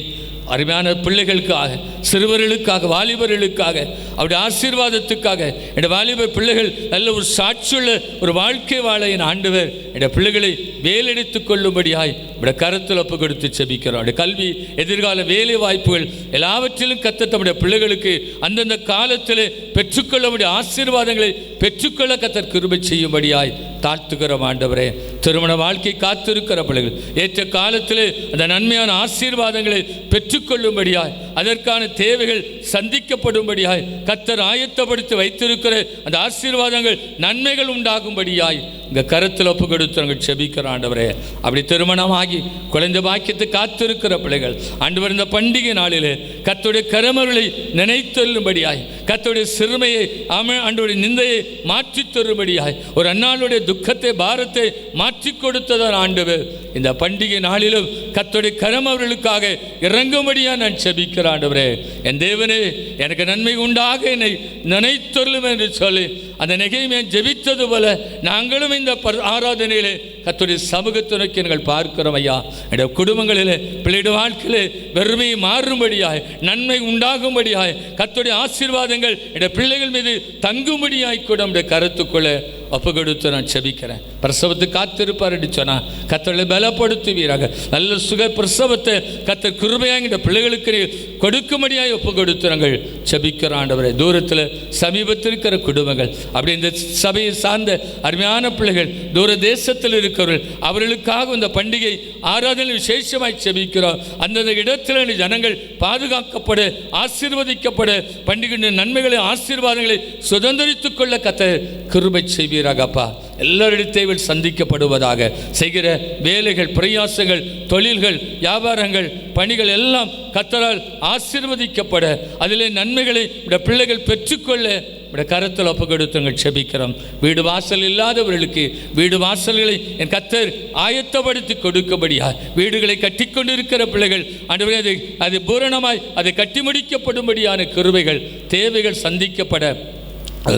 அருமையான பிள்ளைகளுக்காக சிறுவர்களுக்காக வாலிபர்களுக்காக அவருடைய ஆசீர்வாதத்துக்காக என் வாலிபர் பிள்ளைகள் நல்ல ஒரு சாட்சியுள்ள ஒரு வாழ்க்கை வாழ என் ஆண்டவர் என் பிள்ளைகளை வேலெடுத்துக் கொள்ளும்படியாய் இப்படி கருத்தில் ஒப்பு கொடுத்து செபிக்கிறோம். அவருடைய கல்வி எதிர்கால வேலை வாய்ப்புகள் எல்லாவற்றிலும் கர்த்தர் தம்முடைய பிள்ளைகளுக்கு அந்தந்த காலத்தில் பெற்றுக்கொள்ளக்கூடிய ஆசீர்வாதங்களை பெற்றுக்கொள்ள கர்த்தர் கிருபை செய்யும்படியாய் தாழ்த்துகிறோம் ஆண்டவரே. திருமண வாழ்க்கை காத்திருக்கிற பிள்ளைகள் ஏற்ற காலத்தில் அந்த நன்மையான ஆசீர்வாதங்களை பெற்றுக்கொள்ளும்படியாய் அதற்கான தேவைகள் சந்திக்கப்படும்படியாய் கர்த்தர் ஆயத்தப்படுத்தி வைத்திருக்கிற அந்த ஆசீர்வாதங்கள் நன்மைகள் உண்டாகும்படியாய் இங்கே கருத்தில் ஒப்பு கொடுத்து நாங்கள் செபிக்கிறோம் ஆண்டவரே. அப்படி திருமணமாகி குழந்தை பாக்கியத்தை காத்திருக்கிற பிள்ளைகள் ஆண்டவர் இந்த பண்டிகை நாளிலே கர்த்தருடைய கரமர்களை நினைத்தொள்ளும்படியாய் கர்த்தருடைய சிறுமையை ஆண்டவருடைய நிந்தையை மாற்றி தரும்படியாய் ஒரு அன்னாளுடைய துக்கத்தை பாரத்தை மாற்றி கொடுத்ததான் ஆண்டவர் இந்த பண்டிகை நாளிலும் கர்த்தருடைய கரம் அவர்களுக்காக இறங்கும்படியாக நான் செபிக்கிறேன் ஆண்டவரே. என் தேவனே எனக்கு நன்மை உண்டாக என்னை நினைத்தொள்ளும் என்று சொல்லி அந்த நெகேமியா ஜெபித்தது போல நாங்களும் இந்த ஆராதனையிலே கர்த்தருடைய சமூகத்தை நோக்கி நாங்கள் பார்க்கிறோம் ஐயா. என்னுடைய குடும்பங்களிலே பிள்ளைடைய வாழ்க்கையிலே வெறுமையை மாறும்படியாய் நன்மை உண்டாகும்படியாய் கர்த்தருடைய ஆசீர்வாதங்கள் என்னுடைய பிள்ளைகள் மீது தங்கும்படியாய் கூட நம்முடைய கருத்துக்குள்ளே ஒப்பு கொடுத்து நான் செபிக்கிறேன். பிரசவத்துக்கு காத்திருப்பார் என்று சொன்னால் கர்த்தரை பலப்படுத்துவீராக. நல்ல சுக பிரசவத்தை கர்த்தர் கிருபையாக இந்த பிள்ளைகளுக்கு கொடுக்கும்படியாக ஒப்பு கொடுத்து நாங்கள் செபிக்கிறோம் ஆண்டவரே. தூரத்தில் சமீபத்தில் இருக்கிற குடும்பங்கள், அப்படி இந்த சபையை சார்ந்த அருமையான பிள்ளைகள் தூர தேசத்தில் இருக்கிறவர்கள், அவர்களுக்காக இந்த பண்டிகை ஆராதனை விசேஷமாய் செபிக்கிறோம். அந்தந்த இடத்தில் ஜனங்கள் பாதுகாக்கப்பட, ஆசீர்வதிக்கப்பட, பண்டிகை நன்மைகளை ஆசீர்வாதங்களை சுதந்திரித்துக் கொள்ள கர்த்தர் கிருபை செய்வீராகப்பா. எல்லாருடைய தேவைகள் சந்திக்கப்படுவதாக. செய்கிற வேலைகள், பிரயாசங்கள், தொழில்கள், வியாபாரங்கள், பணிகள் எல்லாம் கர்த்தரால் ஆசீர்வதிக்கப்பட, அதிலே நன்மைகளை பிள்ளைகள் பெற்றுக்கொள்ள கரத்தில் ஒப்பு கொடுத்துங்கள் செபிக்கிறோம். வீடு வாசல் இல்லாதவர்களுக்கு வீடு வாசல்களை என் கர்த்தர் ஆயத்தப்படுத்தி கொடுக்கபடியா, வீடுகளை கட்டி கொண்டிருக்கிற பிள்ளைகள் ஆண்டவரே அது பூரணமாய் அதை கட்டி முடிக்கப்படும்படியான கிருபைகள், தேவைகள் சந்திக்கப்பட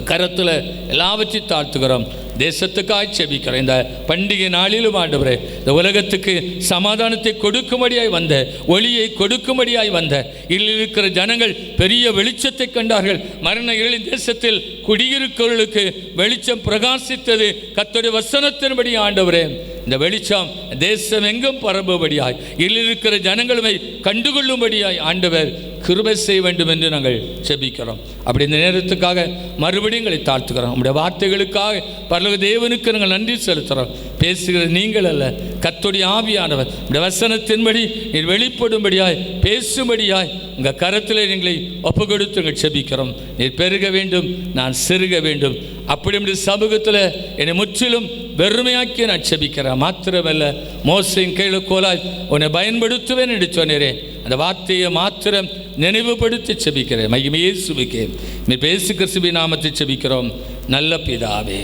கரத்தில் எல்லாவற்றையும் தாழ்த்துகிறோம். தேசத்துக்காய் செபிக்கிறோம். இந்த பண்டிகை நாளிலும் ஆண்டவரே இந்த உலகத்துக்கு சமாதானத்தை கொடுக்கும்படியாய் வந்த, ஒளியை கொடுக்கும்படியாய் வந்த இதில் இருக்கிற ஜனங்கள் பெரிய வெளிச்சத்தை கண்டார்கள். மரண இருளின் தேசத்தில் குடியிருக்கிறவர்களுக்கு வெளிச்சம் பிரகாசித்தது. கர்த்தருடைய வசனத்தின்படி ஆண்டவரே இந்த வெளிச்சம் தேசம் எங்கும் பரம்பும்படியாய், இதில் இருக்கிற ஜனங்களுமை கண்டுகொள்ளும்படியாய் ஆண்டவர் கிருபை செய்ய வேண்டும் என்று நாங்கள் செபிக்கிறோம். அப்படி இந்த நேரத்துக்காக மறுபடியும் எங்களை தாழ்த்துக்கிறோம். நம்முடைய வார்த்தைகளுக்காக பரலோக தேவனுக்கு நாங்கள் நன்றி செலுத்துகிறோம். பேசுகிற நீங்கள் அல்ல, கர்த்தருடைய ஆவியானவர் இந்த வசனத்தின்படி நீர் வெளிப்படும்படியாய் பேசும்படியாய் உங்கள் கரத்தில் எங்களை ஒப்பு கொடுத்து நாங்கள் செபிக்கிறோம். நீர் பெருக வேண்டும், நான் சிறுக வேண்டும். அப்படி நம்முடைய சமூகத்தில் என்னை முற்றிலும் வெறுமையாக்கி நான் செபிக்கிறேன். மாத்திரமல்ல, மோசையின் கேளுக்கோலாய் உன்னை பயன்படுத்துவேன் என்று சொன்னீரே, அந்த வார்த்தையை மாத்திரம் நினைவுபடுத்தி செபிக்கிறேன். மகிமை இயேசுவுக்கே நீ பேசு கிறிஸ்துவின் நாமத்தில் செபிக்கிறோம் நல்ல பிதாவே,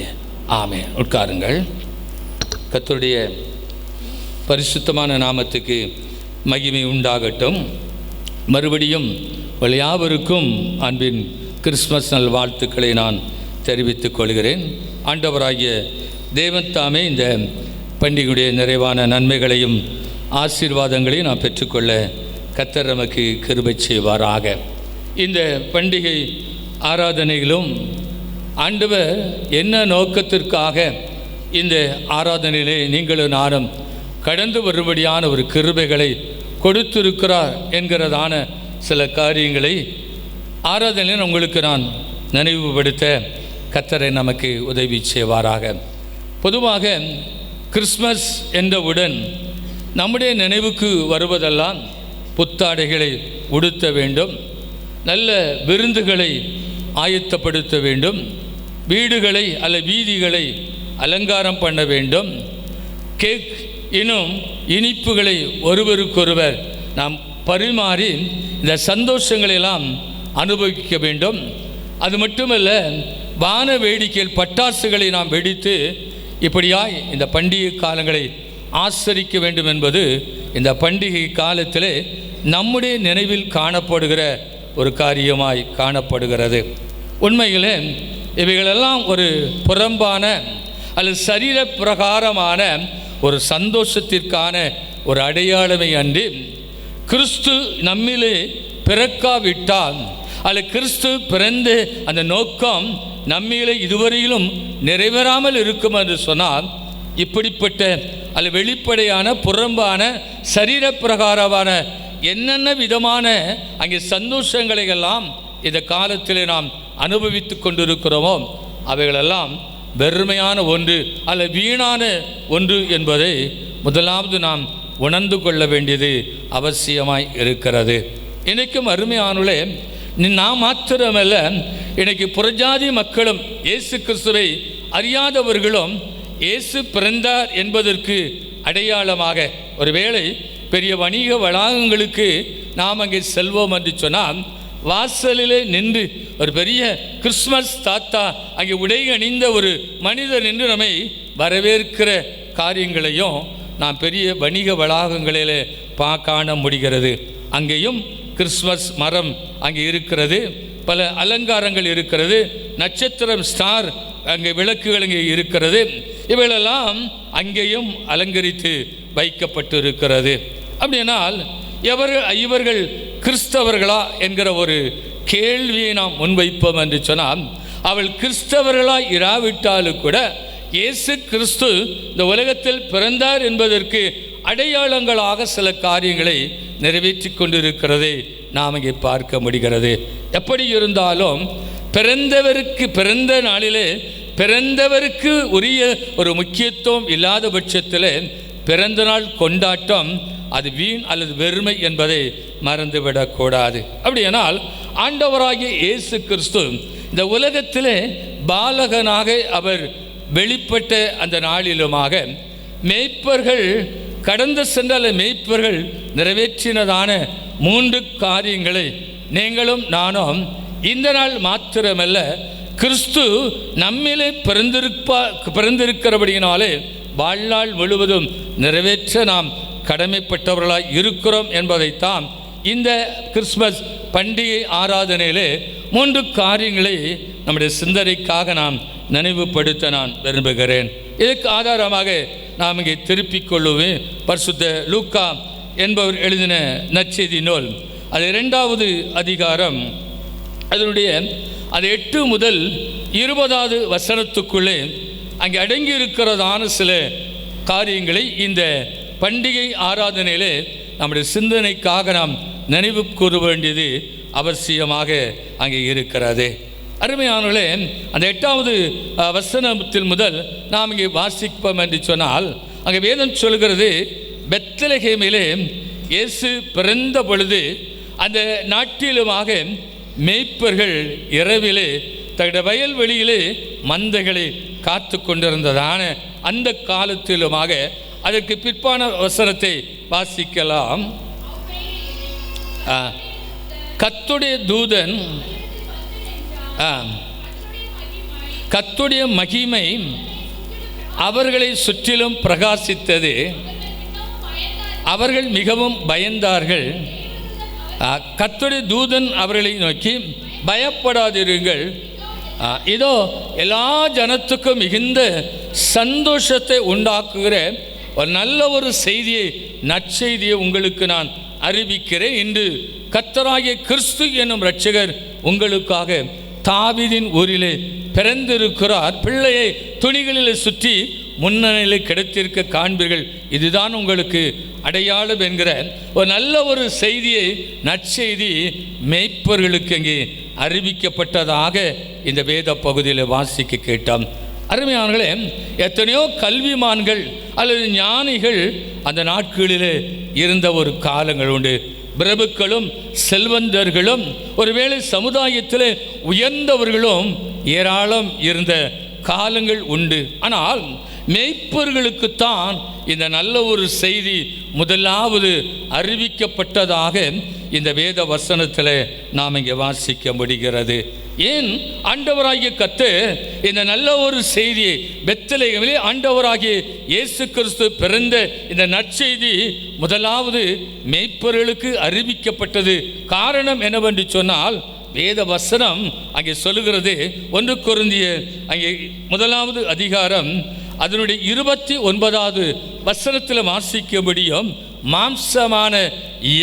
ஆமென். உட்காருங்கள். கர்த்தருடைய பரிசுத்தமான நாமத்துக்கு மகிமை உண்டாகட்டும். மறுபடியும் யாவருக்கும் அன்பின் கிறிஸ்மஸ் நல் வாழ்த்துக்களை நான் தெரிவித்துக் கொள்கிறேன். ஆண்டவராகிய தேவன் தாமே இந்த பண்டிகையுடைய நிறைவான நன்மைகளையும் ஆசீர்வாதங்களையும் நான் பெற்றுக்கொள்ள கர்த்தர் நமக்கு கிருபை செய்வாராக. இந்த பண்டிகை ஆராதனைகளும் ஆண்டவர் என்ன நோக்கத்திற்காக இந்த ஆராதனையிலே நீங்களும் நானும் கடந்து வரும்படியான ஒரு கிருபைகளை கொடுத்திருக்கிறார் என்கிறதான சில காரியங்களை ஆராதனையில் உங்களுக்கு நான் நினைவுபடுத்த கர்த்தரை நமக்கு உதவி செய்வாராக. பொதுவாக கிறிஸ்மஸ் என்றவுடன் நம்முடைய நினைவுக்கு வருவதெல்லாம் புத்தாடைகளை உடுத்த வேண்டும், நல்ல விருந்துகளை ஆயத்தப்படுத்த வேண்டும், வீடுகளை அல்ல வீதிகளை அலங்காரம் பண்ண வேண்டும், கேக் இன்னும் இனிப்புகளை ஒருவருக்கொருவர் நாம் பரிமாறி இந்த சந்தோஷங்களெல்லாம் அனுபவிக்க வேண்டும். அது மட்டுமல்ல, வான வேடிக்கையில் பட்டாசுகளை நாம் வெடித்து இப்படியாய் இந்த பண்டிகை காலங்களை ஆசரிக்க வேண்டும் என்பது இந்த பண்டிகை காலத்தில் நம்முடைய நினைவில் காணப்படுகிற ஒரு காரியமாய் காணப்படுகிறது. உண்மையிலே இவைகளெல்லாம் ஒரு புறம்பான அல்லது சரீர பிரகாரமான ஒரு சந்தோஷத்திற்கான ஒரு அடையாளமே அன்றி, கிறிஸ்து நம்மிலே பிறக்காவிட்டால் அல்லது கிறிஸ்து பிறந்த அந்த நோக்கம் நம்மிலே இதுவரையிலும் நிறைவேறாமல் இருக்கும் என்று சொன்னால், இப்படிப்பட்ட அல்லது வெளிப்படையான புறம்பான சரீர பிரகாரமான என்னென்ன விதமான அங்கே சந்தோஷங்களை எல்லாம் இந்த காலத்தில் நாம் அனுபவித்து கொண்டிருக்கிறோமோ அவைகளெல்லாம் வெறுமையான ஒன்று அல்ல வீணான ஒன்று என்பதை முதலாவது நாம் உணர்ந்து கொள்ள வேண்டியது அவசியமாய் இருக்கிறது. இன்றைக்கும் அருமையானுள்ளே நாம் மாத்திரமல்ல, இன்றைக்கு புறஜாதி மக்களும் இயேசு கிறிஸ்துவை அறியாதவர்களும் இயேசு பிறந்தார் என்பதற்கு அடையாளமாக ஒருவேளை பெரிய வணிக வளாகங்களுக்கு நாம் அங்கே செல்வோம் என்று சொன்னால், வாசலிலே நின்று ஒரு பெரிய கிறிஸ்மஸ் தாத்தா அங்கே உடை அணிந்த ஒரு மனிதர் நின்று நம்மை வரவேற்கிற காரியங்களையும் நாம் பெரிய வணிக வளாகங்களிலே காண முடிகிறது. அங்கேயும் கிறிஸ்மஸ் மரம் அங்கே இருக்கிறது, பல அலங்காரங்கள் இருக்கிறது, நட்சத்திரம் ஸ்டார் அங்கே விளக்குகள் அங்கே இருக்கிறது. இவைகளெல்லாம் அங்கேயும் அலங்கரித்து வைக்கப்பட்டு இருக்கிறது. அப்படினால் இவர்கள் கிறிஸ்தவர்களா என்கிற ஒரு கேள்வியை நாம் முன்வைப்போம் என்று சொன்னால், அவள் கிறிஸ்தவர்களாய் இராவிட்டாலும் கூட இயேசு கிறிஸ்து இந்த உலகத்தில் பிறந்தார் என்பதற்கு அடையாளங்களாக சில காரியங்களை நிறைவேற்றி கொண்டிருக்கிறதை நாம் இங்கே பார்க்க முடிகிறது. எப்படி இருந்தாலும் பிறந்த நாளிலே பிறந்தவருக்கு உரிய ஒரு முக்கியத்துவம் இல்லாத பட்சத்தில் பிறந்த நாள் கொண்டாட்டம் அது வீண் அல்லது வெறுமை என்பதை மறந்துவிடக்கூடாது. அப்படியானால் ஆண்டவராகிய இயேசு கிறிஸ்து இந்த உலகத்திலே பாலகனாக அவர் வெளிப்பட்ட அந்த நாளிலுமாக மேய்ப்பர்கள் கடந்து சென்ற மேய்ப்பர்கள் நிறைவேற்றினதான 3 காரியங்களை நீங்களும் நானும் இந்த நாள் மாத்திரமல்ல கிறிஸ்து நம்மிலே பிறந்திருக்கிறபடியினாலே வாழ்நாள் முழுவதும் நிறைவேற்ற நாம் கடமைப்பட்டவர்களாய் இருக்கிறோம் என்பதைத்தான் இந்த கிறிஸ்மஸ் பண்டிகை ஆராதனையிலே 3 காரியங்களை நம்முடைய சிந்தனைக்காக நாம் நினைவுபடுத்த நான் விரும்புகிறேன். இதற்கு ஆதாரமாக நாம் இங்கே திருப்பிக் கொள்ளுவேன். பரிசுத்த லூக்கா என்பவர் எழுதின நற்செய்தி நூல் அது 2வது அதிகாரம் அதனுடைய அது 8 முதல் 20வது வசனத்துக்குள்ளே அங்கே அடங்கி இருக்கிறதான சில காரியங்களை இந்த பண்டிகை ஆராதனையிலே நம்முடைய சிந்தனைக்காக நாம் நினைவு கூற வேண்டியது அவசியமாக அங்கே இருக்கிறது. அருமையானவர்களே, அந்த 8வது வசனத்தில் முதல் நாம் இங்கே வாசிப்போம் என்று சொன்னால் அங்கே வேதம் சொல்கிறது, பெத்லகேமிலே இயேசு பிறந்த பொழுது அந்த நாட்டிலுமாக மேய்ப்பர்கள் இரவிலே தங்களுடைய வயல்வெளியிலே மந்தைகளை காத்து கொண்டிருந்ததான அந்த காலத்திலுமாக அதற்கு பிற்பான வசனத்தை வாசிக்கலாம். கர்த்தருடைய தூதன் கர்த்தருடைய மகிமை அவர்களை சுற்றிலும் பிரகாசித்தது, அவர்கள் மிகவும் பயந்தார்கள். கர்த்தருடைய தூதன் அவர்களை நோக்கி, பயப்படாதிருங்கள், இதோ எல்லா ஜனத்துக்கும் மிகுந்த சந்தோஷத்தை உண்டாக்குகிற ஒரு நல்ல ஒரு செய்தியை நற்செய்தியை உங்களுக்கு நான் அறிவிக்கிறேன். இன்று கர்த்தராகிய கிறிஸ்து என்னும் இரட்சகர் உங்களுக்காக தாவீதின் ஊரிலே பிறந்திருக்கிறார். பிள்ளையை துணிகளிலே சுற்றி முன்னணியில் கிடைத்திருக்க காண்பீர்கள், இதுதான் உங்களுக்கு அடையாளம் என்கிற ஒரு நல்ல ஒரு செய்தியை நற்செய்தி மேய்ப்பர்களுக்கு அங்கே அறிவிக்கப்பட்டதாக இந்த வேத பகுதியில் வாசிக்க கேட்டோம். அருமையானவர்களே, எத்தனையோ கல்விமான்கள் அல்லது ஞானிகள் அந்த நாட்களிலே இருந்த ஒரு காலங்கள் உண்டு. பிரபுக்களும் செல்வந்தர்களும் ஒருவேளை சமுதாயத்தில் உயர்ந்தவர்களும் ஏராளம் இருந்த காலங்கள் உண்டு. ஆனால் மேய்ப்பர்களுக்குத்தான் இந்த நல்ல ஒரு செய்தி முதலாவது அறிவிக்கப்பட்டதாக இந்த வேத வசனத்தில் நாம் இங்கே வாசிக்க முடிகிறது. ஏன் ஆண்டவராகிய கர்த்தர் இந்த நல்ல ஒரு செய்தியை பெத்லகேமிலே ஆண்டவராகிய இயேசு கிறிஸ்து பிறந்த இந்த நற்செய்தி முதலாவது மேய்ப்பர்களுக்கு அறிவிக்கப்பட்டது? காரணம் என்னவென்று சொன்னால், வேத வசனம் அங்கே சொல்லுகிறது, 1 கொரிந்தியர் அங்கே 1வது அதிகாரம் அதனுடைய 29வது வசனத்தில் வாசிக்க முடியும். மாம்சமான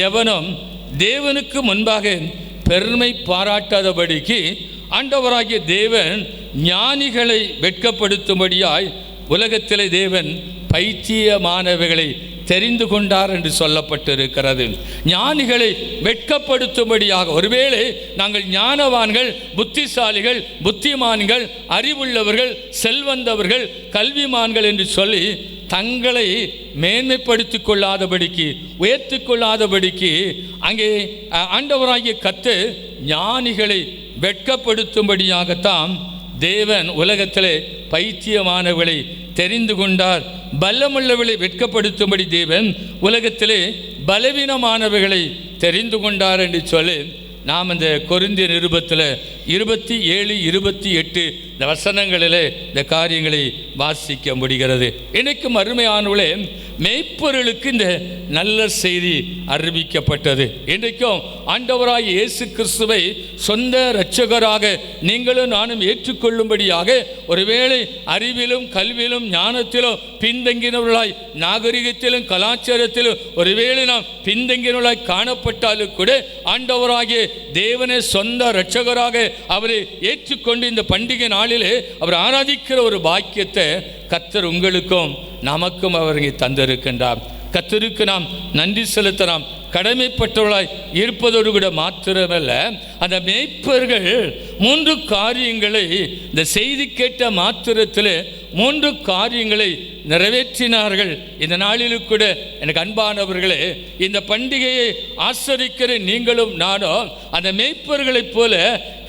எவனும் தேவனுக்கு முன்பாக பெருமை பாராட்டாதபடிக்கு ஆண்டவராகிய தேவன் ஞானிகளை வெட்கப்படுத்தும்படியாய் உலகத்திலே தேவன் பைத்தியமானவைகளை தெரிந்து கொண்டார் என்று சொல்லப்பட்டிருக்கிறது. ஞானிகளை வெட்கப்படுத்தும்படியாக, ஒருவேளை நாங்கள் ஞானவான்கள், புத்திசாலிகள், புத்திமான்கள், அறிவுள்ளவர்கள், செல்வந்தவர்கள், கல்விமான்கள் என்று சொல்லி தங்களை மேன்மைப்படுத்தி கொள்ளாதபடிக்கு, உயர்த்தி கொள்ளாதபடிக்கு அங்கே ஆண்டவராகிய கர்த்தர் ஞானிகளை வெட்கப்படுத்தும்படியாகத்தான் தேவன் உலகத்திலே பைத்தியமானவர்களை தெரிந்து கொண்டார். பலமுள்ளவர்களை வெட்கப்படுத்தும்படி தேவன் உலகத்திலே பலவீனமானவர்களை தெரிந்து கொண்டார் என்று சொல்லி நாம் இந்த கொரிந்தியர் நிருபத்தில் 27, 28 இந்த வசனங்களிலே இந்த காரியங்களை வாசிக்க முடிகிறது. இன்றைக்கும் அருமையானவர்களே, மேய்ப்பொருளுக்கு இந்த நல்ல செய்தி அறிவிக்கப்பட்டது. இன்றைக்கும் ஆண்டவராய் இயேசு கிறிஸ்துவை சொந்த இரட்சகராக நீங்களும் நானும் ஏற்றுக்கொள்ளும்படியாக, ஒருவேளை அறிவிலும் கல்வியிலும் ஞானத்திலும் பின்தங்கினவர்களாய், நாகரிகத்திலும் கலாச்சாரத்திலும் ஒருவேளை நாம் பின்தங்கினவர்களாய் காணப்பட்டாலும் கூட ஆண்டவராகிய தேவனை சொந்த இரட்சகராக அவரை ஏற்றுக்கொண்டு இந்த பண்டிகை நாளிலே அவர் ஆராதிக்கிற ஒரு பாக்கியத்தை கர்த்தர் உங்களுக்கும் நமக்கும் அவர் இங்கே தந்திருக்கின்றார். கர்த்தருக்கு நாம் நன்றி செலுத்த நாம் கடமைப்பட்டவர்களாய் இருப்பதோடு கூட மாத்திரமல்ல, அந்த மேய்ப்பர்கள் 3 காரியங்களை இந்த செய்தி கேட்ட மாத்திரத்தில் 3 காரியங்களை நிறைவேற்றினார்கள். இந்த நாளிலும் கூட எனக்கு அன்பானவர்களே, இந்த பண்டிகையை ஆசரிக்கிற நீங்களும் நானும் அந்த மேய்ப்பர்களைப் போல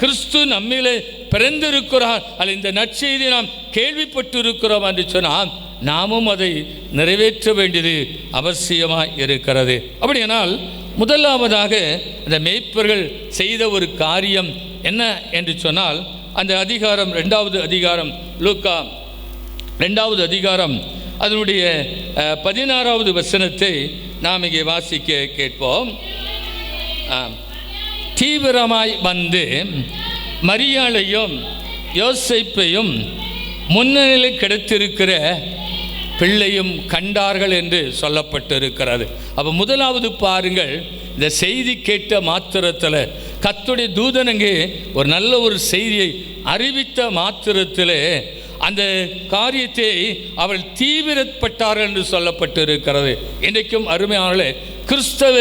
கிறிஸ்து நம்மிலே பிறந்திருக்கிறார் அல்ல இந்த நற்செய்தி நாம் கேள்விப்பட்டு இருக்கிறோம் என்று சொன்னால் நாமும் அதை நிறைவேற்ற வேண்டியது அவசியமாக இருக்கிறது. அப்படியானால் முதலாவதாக அந்த மேய்ப்பர்கள் செய்த ஒரு காரியம் என்ன என்று சொன்னால், அந்த அதிகாரம் 2வது அதிகாரம் லூக்கா 2வது அதிகாரம் அதனுடைய 16வது வசனத்தை நாம் இங்கே வாசிக்க கேட்போம். தீவிரமாய் வந்து மரியாளையும் யோசேப்பையும் முன்னணியில் கிடைத்திருக்கிற பிள்ளையும் கண்டார்கள் என்று சொல்லப்பட்டிருக்கிறது. அப்போ முதலாவது பாருங்கள், இந்த செய்தி கேட்ட மாத்திரத்தில் கர்த்தருடைய தூதனங்கே ஒரு நல்ல ஒரு செய்தியை அறிவித்த மாத்திரத்தில் அந்த காரியத்தை அவள் தீவிரப்பட்டார்கள் என்று சொல்லப்பட்டிருக்கிறது. இன்றைக்கும் அருமையானே, கிறிஸ்தவ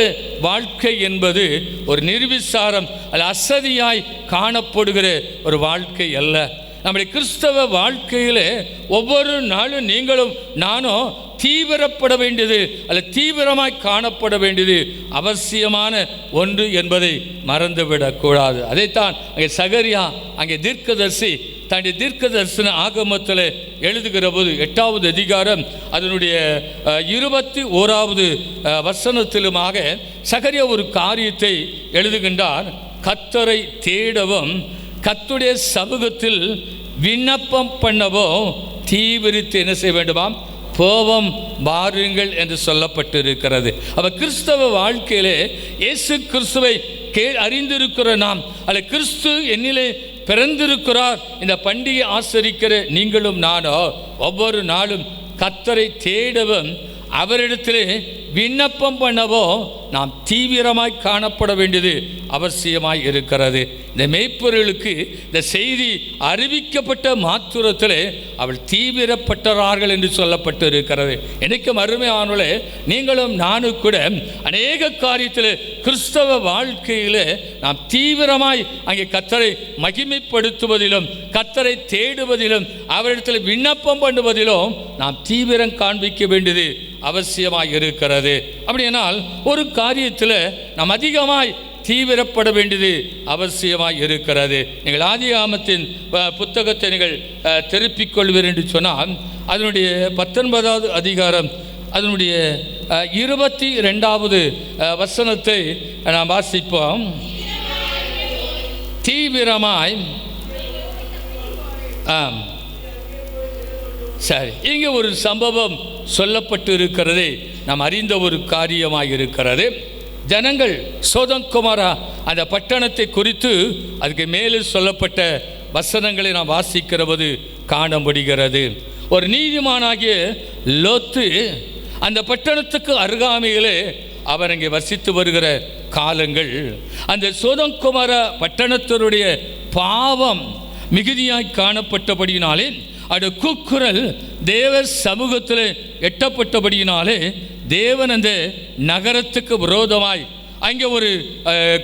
வாழ்க்கை என்பது ஒரு நிர்விசாரம் அல்ல அசதியாய் காணப்படுகிற ஒரு வாழ்க்கை அல்ல. நம்முடைய கிறிஸ்தவ வாழ்க்கையில் ஒவ்வொரு நாளும் நீங்களும் நானும் தீவிரப்பட வேண்டியது அல்ல தீவிரமாய் காணப்பட வேண்டியது அவசியமான ஒன்று என்பதை மறந்துவிடக்கூடாது. அதைத்தான் அங்கே சகரியா அங்கே தீர்க்கதரிசி தன்னுடைய தீர்க்கதரிசன ஆகமத்தில் எழுதுகிற போது 8வது அதிகாரம் அதனுடைய 21வது வசனத்திலுமாக சகரியா ஒரு காரியத்தை எழுதுகின்றார். கர்த்தரை தேடவும் கர்த்தருடைய சமூகத்தில் விண்ணப்பம் பண்ணவோ தீவிரித்து என்ன செய்ய வேண்டுமாம், போவம் பாருங்கள் என்று சொல்லப்பட்டிருக்கிறது. அப்ப கிறிஸ்தவ வாழ்க்கையிலே இயேசு கிறிஸ்துவை அறிந்திருக்கிற நாம் அல்ல கிறிஸ்து என்னிலே பிறந்திருக்கிறார் இந்த பண்டிகை ஆசரிக்கிற நீங்களும் நானோ ஒவ்வொரு நாளும் கர்த்தரை தேடவும் அவரிடத்திலே விண்ணப்பம் பண்ணவோ நாம் தீவிரமாய் காணப்பட வேண்டியது அவசியமாய் இருக்கிறது. இந்த மேய்ப்பர்களுக்கு இந்த செய்தி அறிவிக்கப்பட்ட மாத்திரத்திலே அவள் தீவிரப்பட்டார்கள் என்று சொல்லப்பட்டு இருக்கிறது. எனக்கு அருமையானவர்களே, நீங்களும் நானும் கூட அநேக காரியத்தில் கிறிஸ்தவ வாழ்க்கையில் நாம் தீவிரமாய் அங்கே கர்த்தரை மகிமைப்படுத்துவதிலும் கர்த்தரை தேடுவதிலும் அவரிடத்தில் விண்ணப்பம் பண்ணுவதிலும் நாம் தீவிரம் காண்பிக்க வேண்டியது அவசியமாய் இருக்கிறது. அப்படியானால் ஒரு காரியத்தில் நாம் அதிகமாய் தீவிரப்பட வேண்டியது அவசியமாய் இருக்கிறது. நீங்கள் ஆதியாகமத்தின் புத்தகத்தை நீங்கள் திருப்பிக் கொள்வீர் என்று சொன்னால் அதனுடைய 19வது அதிகாரம் அதனுடைய 22வது வசனத்தை நாம் வாசிப்போம். தீவிரமாய் சரி, இங்கே ஒரு சம்பவம் சொல்லப்பட்டு இருக்கிறது. நாம் அறிந்த ஒரு காரியமாக இருக்கிறது. ஜனங்கள் சோதம் குமாரா அந்த பட்டணத்தை குறித்து அதுக்கு மேலே சொல்லப்பட்ட வசனங்களை நாம் வாசிக்கிறவது காண முடிகிறது. ஒரு நீதிமானாகிய லோத்து அந்த பட்டணத்துக்கு அருகாமையிலே அவர் அங்கே வசித்து வருகிற காலங்கள் அந்த சோதம் குமாரா பட்டணத்தினுடைய பாவம் மிகுதியாய் காணப்பட்டபடியினாலே அது கூக்குரல் தேவ சமூகத்தில் எட்டப்பட்டபடியினாலே தேவன் அந்த நகரத்துக்கு விரோதமாய் அங்கே ஒரு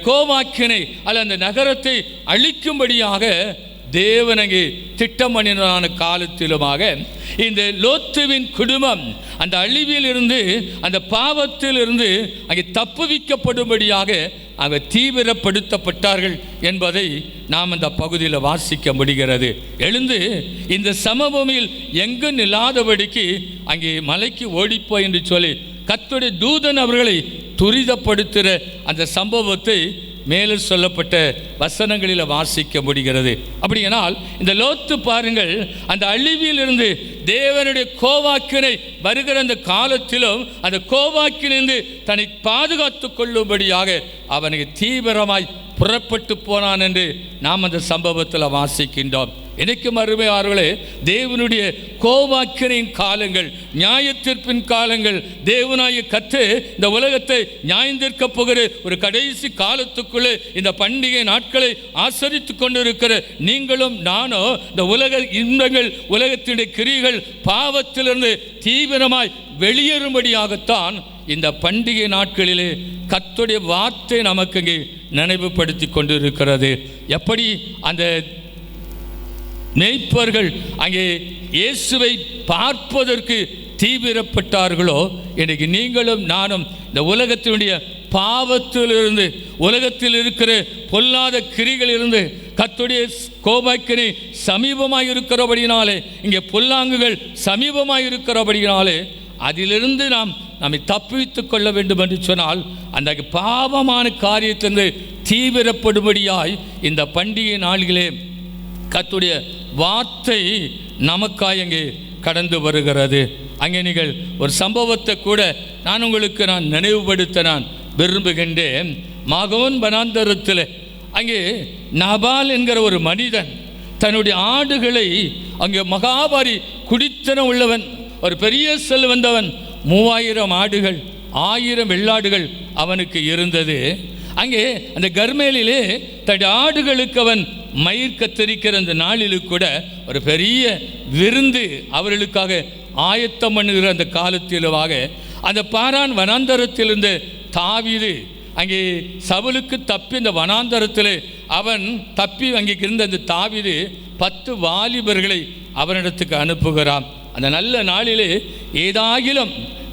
கோபாக்கினை அல்ல அந்த நகரத்தை அழிக்கும்படியாக தேவன் அங்கே திட்டம் பண்ணினான காலத்திலுமாக இந்த லோத்துவின் குடும்பம் அந்த அழிவில் இருந்து அந்த பாவத்தில் இருந்து அங்கே தப்புவிக்கப்படும்படியாக அங்கே தீவிரப்படுத்தப்பட்டார்கள் என்பதை நாம் அந்த பகுதியில் வாசிக்க முடிகிறது. எழுந்து இந்த சமபூமியில் எங்கு நில்லாதபடிக்கு அங்கே மலைக்கு ஓடிப்போ என்று சொல்லி கர்த்தருடைய தூதன் அவர்களை துரிதப்படுத்துகிற அந்த சம்பவத்தை மேலே சொல்லப்பட்ட வசனங்களில் வாசிக்க முடிகிறது. அப்படியானால் இந்த லோத்து பாருங்கள், அந்த அழிவிலிருந்து தேவனுடைய கோவாக்கினை வருகிற அந்த காலத்திலும் அந்த கோவாக்கிலிருந்து தன்னை பாதுகாத்து கொள்ளும்படியாக அவனுக்கு தீவிரமாய் புறப்பட்டு போனான் என்று நாம் அந்த சம்பவத்தில் வாசிக்கின்றோம். எனக்கும் அருமையார்களே, தேவனுடைய கோபாக்கினின் காலங்கள், நியாயத்தீர்ப்பின் காலங்கள், தேவனாய கர்த்தர் இந்த உலகத்தை நியாயந்தீர்க்கப் போகிற ஒரு கடைசி காலத்துக்குள்ளே இந்த பண்டிகை நாட்களை ஆசரித்து கொண்டிருக்கிற நீங்களும் நானோ இந்த உலக இன்பங்கள், உலகத்தினுடைய கிரிகள், பாவத்திலிருந்து தீவிரமாய் வெளியேறும்படியாகத்தான் இந்த பண்டிகை நாட்களிலே கர்த்தருடைய வார்த்தை நமக்கு இங்கே நினைவுபடுத்தி கொண்டிருக்கிறது. எப்படி அந்த மேய்ப்பர்கள் அங்கே இயேசுவை பார்ப்பதற்கு தீவிரப்பட்டார்களோ, இன்றைக்கு நீங்களும் நானும் இந்த உலகத்தினுடைய பாவத்திலிருந்து, உலகத்தில் இருக்கிற பொல்லாத கிரிகளிலிருந்து, கர்த்தருடைய கோபாக்கினை சமீபமாக இருக்கிறபடினாலே, இங்கே பொல்லாங்குகள் சமீபமாக இருக்கிறபடினாலே அதிலிருந்து நம்மை தப்பித்துக் கொள்ள வேண்டும் என்று சொன்னால், அந்த பாவமான காரியத்திலிருந்து தீவிரப்படும்படியாய் இந்த பண்டிகை நாளிலே கர்த்தருடைய வார்த்தை நமக்காய் அங்கே கடந்து வருகிறது. அங்கே நீங்கள் ஒரு சம்பவத்தை கூட உங்களுக்கு நினைவுபடுத்த விரும்புகின்றேன். மாகோன் வனாந்தரத்தில் அங்கே நாபால் என்கிற ஒரு மனிதன் தன்னுடைய ஆடுகளை, அங்கே மகாபாரி குடித்தனம் உள்ளவன், ஒரு பெரிய செல்வந்தவன், 3000 ஆடுகள் 1000 வெள்ளாடுகள் அவனுக்கு இருந்தது. அங்கே அந்த கர்மேலிலே தன்னுடைய ஆடுகளுக்கு அவன் மயிர் கத்தரிக்கிற அந்த நாளில் கூட ஒரு பெரிய விருந்து அவர்களுக்காக ஆயத்தம் பண்ணுகிற அந்த காலத்திலுவாக அந்த பாரான் வனாந்தரத்திலிருந்த தாவீது அங்கே சவுலுக்கு தப்பி இந்த வனாந்தரத்தில் அவன் தப்பி அங்கே இருந்த அந்த தாவீது 10 வாலிபர்களை அவனிடத்துக்கு அனுப்புகிறான். அந்த நல்ல நாளிலே ஏதாகிலும்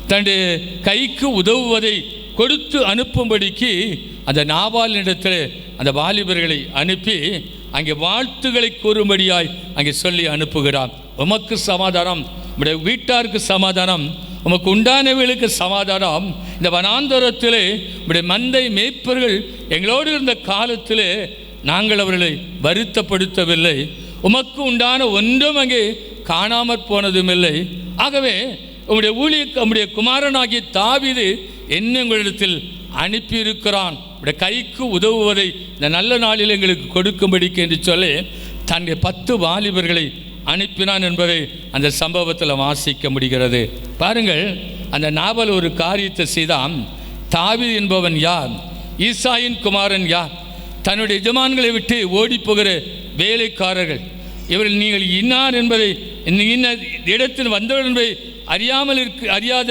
தன்னுடைய கைக்கு உதவுவதை கொடுத்து அனுப்பும்படிக்கு அந்த நாபாலினிடத்தில் அந்த வாலிபர்களை அனுப்பி அங்கே வாழ்த்துக்களை கூறும்படியாய் அங்கே சொல்லி அனுப்புகிறான். உமக்கு சமாதானம், உடைய வீட்டாருக்கு சமாதானம், உமக்கு உண்டானவர்களுக்கு சமாதானம். இந்த வனாந்தரத்திலே உடைய மந்தை மேய்ப்பர்கள் எங்களோடு இருந்த காலத்திலே நாங்கள் அவர்களை வருத்தப்படுத்தவில்லை, உமக்கு உண்டான ஒன்றும் அங்கே காணாமற் போனதும் இல்லை. ஆகவே உம்முடைய குமாரனாகிய தாவீது என்ன உங்களிடத்தில் அனுப்பியிருக்கிறான், உடைய கைக்கு உதவுவதை இந்த நல்ல நாளில் எங்களுக்கு கொடுக்கும்படிக்கு என்று சொல்லி தன்னுடைய 10 வாலிபர்களை அனுப்பினான் என்பதை அந்த சம்பவத்தில் வாசிக்க முடிகிறது. பாருங்கள், அந்த நாவல் ஒரு காரியத்தை செய்தான். தாவீது என்பவன் யார்? ஈசாயின் குமாரன் யார்? தன்னுடைய எஜமான்களை விட்டு ஓடி போகிற வேலைக்காரர்கள் இவர்கள். நீங்கள் இன்னார் என்பதை, இன்ன இடத்தில் வந்தவர் என்பதை அறியாத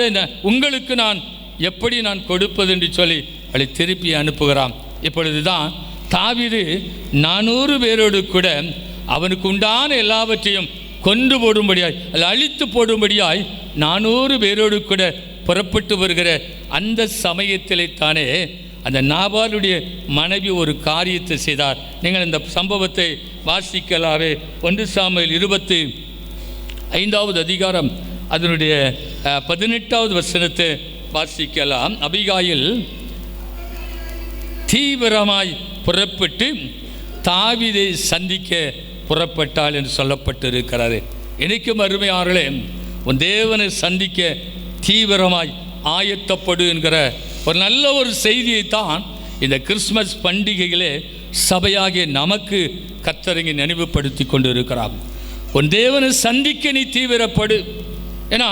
உங்களுக்கு நான் எப்படி கொடுப்பது என்று சொல்லி அவளை திருப்பி அனுப்புகிறான். இப்பொழுதுதான் தாவீது 400 பேரோடு கூட அவனுக்கு உண்டான எல்லாவற்றையும் கொண்டு போடும்படியாய், அழித்து போடும்படியாய் 400 பேரோடு கூட புறப்பட்டு வருகிற அந்த சமயத்திலே தானே அந்த நாபாலுடைய மனைவி ஒரு காரியத்தை செய்தார். நீங்கள் இந்த சம்பவத்தை வாசிக்கலாவே. 1 சாமுவேல் 25வது அதிகாரம் அதனுடைய 18வது வசனத்தை வாசிக்கலாம். அபிகாயில் தீவிரமாய் புறப்பட்டு தாவீதை சந்திக்க புறப்பட்டாள் என்று சொல்லப்பட்டிருக்கிறது. இன்றைக்கும் அருமையார்களே, உன் தேவனை சந்திக்க தீவிரமாய் ஆயத்தப்படு என்கிற ஒரு நல்ல ஒரு செய்தியைத்தான் இந்த கிறிஸ்மஸ் பண்டிகையிலே சபையாகிய நமக்கு கர்த்தர் நினைவுபடுத்தி கொண்டு இருக்கிறார். உன் தேவனை சந்திக்க நீ தீவிரப்படு. ஏன்னா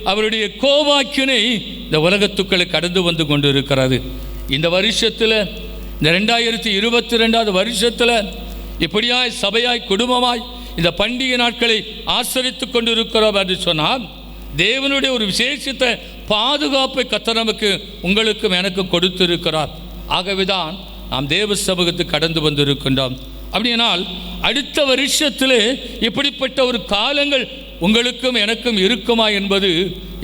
அவருடைய கோபாக்கினை இந்த உலகத்துக்களை கடந்து வந்து கொண்டு இருக்கிறது. இந்த வருஷத்தில், இந்த 2022வது வருஷத்தில் இப்படியாய் சபையாய் குடும்பமாய் இந்த பண்டிகை நாட்களை ஆசரித்து கொண்டு இருக்கிறோம் என்று சொன்னால், தேவனுடைய ஒரு விசேஷத்தை பாதுகாப்பை கர்த்தர் நமக்கு உங்களுக்கும் எனக்கு கொடுத்திருக்கிறார். ஆகவேதான் நாம் தேவ சமூகத்துக்கு கடந்து வந்திருக்கின்றோம். அப்படியானால் அடுத்த வருஷத்தில் இப்படிப்பட்ட ஒரு காலங்கள் உங்களுக்கும் எனக்கும் இருக்குமா என்பது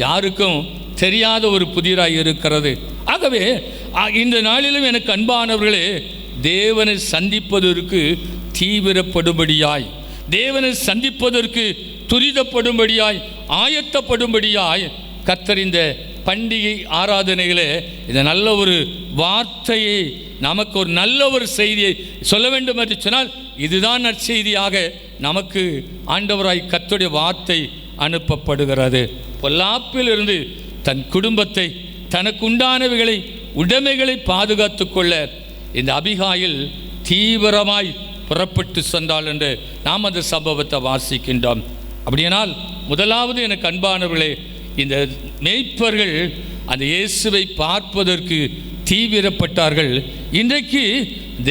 யாருக்கும் தெரியாத ஒரு புதிராய் இருக்கிறது. ஆகவே இந்த நாளிலும் எனக்கு அன்பானவர்களே, தேவனை சந்திப்பதற்கு தீவிரப்படும்படியாய், தேவனை சந்திப்பதற்கு துரிதப்படும்படியாய், ஆயத்தப்படும்படியாய் கர்த்தர் இந்த பண்டிகை ஆராதனைகளே இந்த நல்ல ஒரு வார்த்தையை, நமக்கு ஒரு நல்ல ஒரு செய்தியை சொல்ல வேண்டும் என்று சொன்னால், இதுதான் நற்செய்தியாக நமக்கு ஆண்டவராய் கர்த்தருடைய வார்த்தை அனுப்பப்படுகிறது. பொல்லாப்பிலிருந்து தன் குடும்பத்தை, தனக்கு உண்டானவைகளை, உடைமைகளை பாதுகாத்து கொள்ள இந்த அபிகாயில் தீவிரமாய் புறப்பட்டு சென்றாள் என்று நாம் அந்த சம்பவத்தை வாசிக்கின்றோம். அப்படியானால் முதலாவது எனக்கு அன்பானவர்களே, இந்த மேய்ப்பர்கள் அந்த இயேசுவை பார்ப்பதற்கு தீவிரப்பட்டார்கள். இன்றைக்கு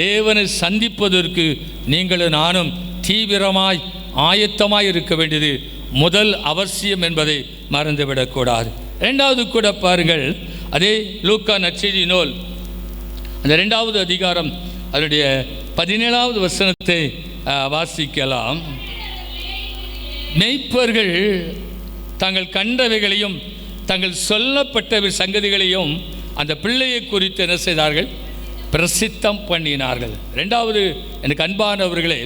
தேவனை சந்திப்பதற்கு நீங்களும் நானும் தீவிரமாய் ஆயத்தமாய் இருக்க வேண்டியது முதல் அவசியம் என்பதை மறந்துவிடக்கூடாது. இரண்டாவது கூட பாருங்கள், அதே லூக்கா நற்செய்தி நூல் அந்த 2வது அதிகாரம் அதனுடைய 17வது வசனத்தை வாசிக்கலாம். மேய்ப்பர்கள் தாங்கள் கண்டவைகளையும் தங்கள் சொல்லப்பட்ட சங்கதிகளையும் அந்த பிள்ளையை குறித்து என்ன செய்தார்கள்? பிரசித்தம் பண்ணினார்கள். 2வது எனக்கு அன்பானவர்களே,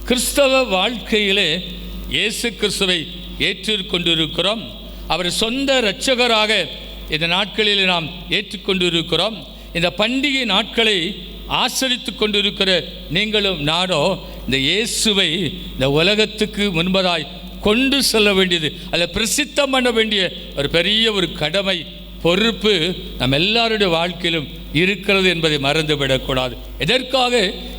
கிறிஸ்தவ வாழ்க்கையிலே இயேசு கிறிஸ்துவை ஏற்றுக்கொண்டிருக்கிறோம். அவர் சொந்த இரட்சகராக இந்த நாட்களில் நாம் ஏற்றுக்கொண்டிருக்கிறோம். இந்த பண்டிகை நாட்களை ஆசரித்து கொண்டிருக்கிற நீங்களும் நானோ இந்த இயேசுவை இந்த உலகத்துக்கு முன்பதாய் கொண்டு செல்ல வேண்டியது, அதில் பிரசித்தம் பண்ண வேண்டிய ஒரு பெரிய ஒரு கடமை, பொறுப்பு நம்ம எல்லாருடைய வாழ்க்கையிலும் இருக்கிறது என்பதை மறந்துவிடக்கூடாது. எதற்காக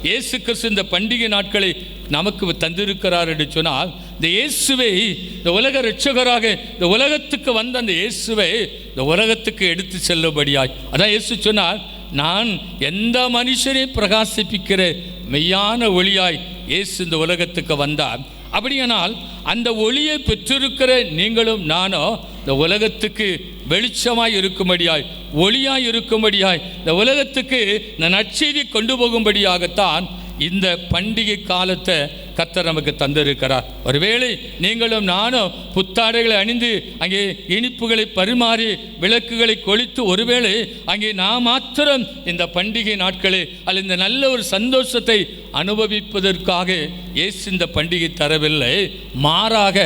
இயேசு கிறிஸ்து இந்த பண்டிகை நாட்களை நமக்கு தந்திருக்கிறார் என்று சொன்னால், இந்த இயேசுவை இந்த உலக இரட்சகராக இந்த உலகத்துக்கு வந்த அந்த இயேசுவை இந்த உலகத்துக்கு எடுத்து செல்லும்படியாய். அதான் இயேசு சொன்னார், நான் எந்த மனுஷரையும் பிரகாசிப்பிக்கிற மெய்யான ஒளியாய் இயேசு இந்த உலகத்துக்கு வந்தார். அப்படியானால் அந்த ஒளியை பெற்றிருக்கிற நீங்களும் நானோ இந்த உலகத்துக்கு வெளிச்சமாய் இருக்கும்படியாய், ஒளியாய் இருக்கும்படியாய், இந்த உலகத்துக்கு இந்த நற்செய்தி கொண்டு போகும்படியாகத்தான் இந்த பண்டிகை காலத்தை கர்த்தர் நமக்கு தந்திருக்கிறார். ஒருவேளை நீங்களும் நானும் புத்தாடைகளை அணிந்து அங்கே இனிப்புகளை பரிமாறி விளக்குகளை கொளுத்து ஒருவேளை அங்கே நாம் மாத்திரம் இந்த பண்டிகை நாட்களை அல்லது இந்த நல்ல ஒரு சந்தோஷத்தை அனுபவிப்பதற்காக இயேசு இந்த பண்டிகை தரவில்லை. மாறாக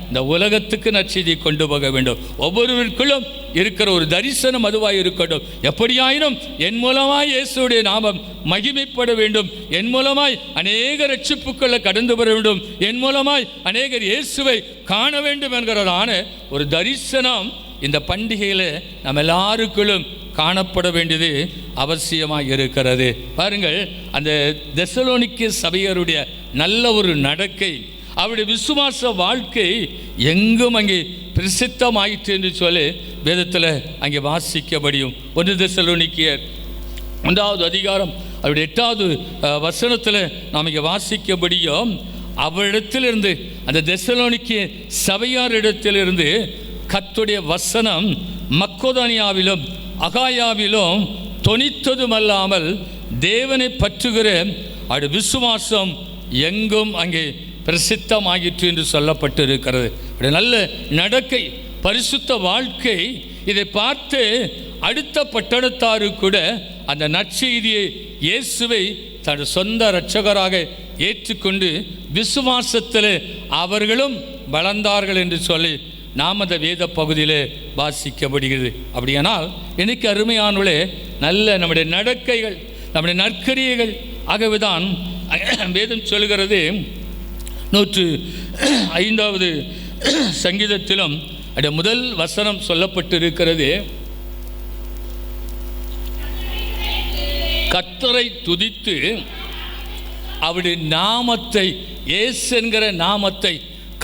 இந்த உலகத்துக்கு நற்செய்தி கொண்டு போக வேண்டும். ஒவ்வொருவருக்குள்ளும் இருக்கிற ஒரு தரிசனம் அதுவாக இருக்கட்டும். எப்படியாயினும் என் மூலமாய் இயேசுடைய நாமம் மகிமைப்பட வேண்டும், என் மூலமாய் அநேக ரட்சிப்புக்களை கடந்து வர வேண்டும், என் மூலமாய் அநேகர் இயேசுவை காண வேண்டும் என்கிறதான ஒரு தரிசனம் இந்த பண்டிகையில் நம்ம எல்லாருக்குள்ளும் காணப்பட வேண்டியது அவசியமாக இருக்கிறது. பாருங்கள், அந்த தெசலோனிக்கே சபையருடைய நல்ல ஒரு நடக்கை, அவருடைய விசுவாச வாழ்க்கை எங்கும் அங்கே பிரசித்தமாயிற்று என்று சொல்லி வேதத்தில் அங்கே வாசிக்கபடியும் 1 தெசலோனிக்கேயர் 1வது அதிகாரம் அவருடைய 8வது வசனத்தில் நாம் இங்கே வாசிக்கபடியும் அவரிடத்திலிருந்து அந்த தெசலோனிக்கே சபையாரிடத்திலிருந்து கர்த்தருடைய வசனம் மக்கோதானியாவிலும் அகாயாவிலும் தொனித்ததுமல்லாமல் தேவனை பற்றுகிற அவருடைய விசுவாசம் எங்கும் அங்கே பிரசித்தமாகிற்று என்று சொல்லப்பட்டிருக்கிறது. நல்ல நடக்கை, பரிசுத்த வாழ்க்கை, இதை பார்த்து அடுத்த பட்டணத்தாரு கூட அந்த நற்செய்தியை இயேசுவை தன் சொந்த இரட்சகராக ஏற்றுக்கொண்டு விசுவாசத்தில் அவர்களும் வளர்ந்தார்கள் என்று சொல்லி நாம் அந்த வேத பகுதியில் வாசிக்கப்படுகிறது. அப்படியானால் எனக்கு அருமையானவர்களே, நல்ல நம்முடைய நடக்கைகள், நம்முடைய நற்கரியைகள், ஆகவேதான் வேதம் சொல்கிறது 105வது சங்கீதத்திலும் அந்த முதல் வசனம் சொல்லப்பட்டிருக்கிறது, கர்த்தரை துதித்து அவருடைய நாமத்தை, இயேசு என்கிற நாமத்தை,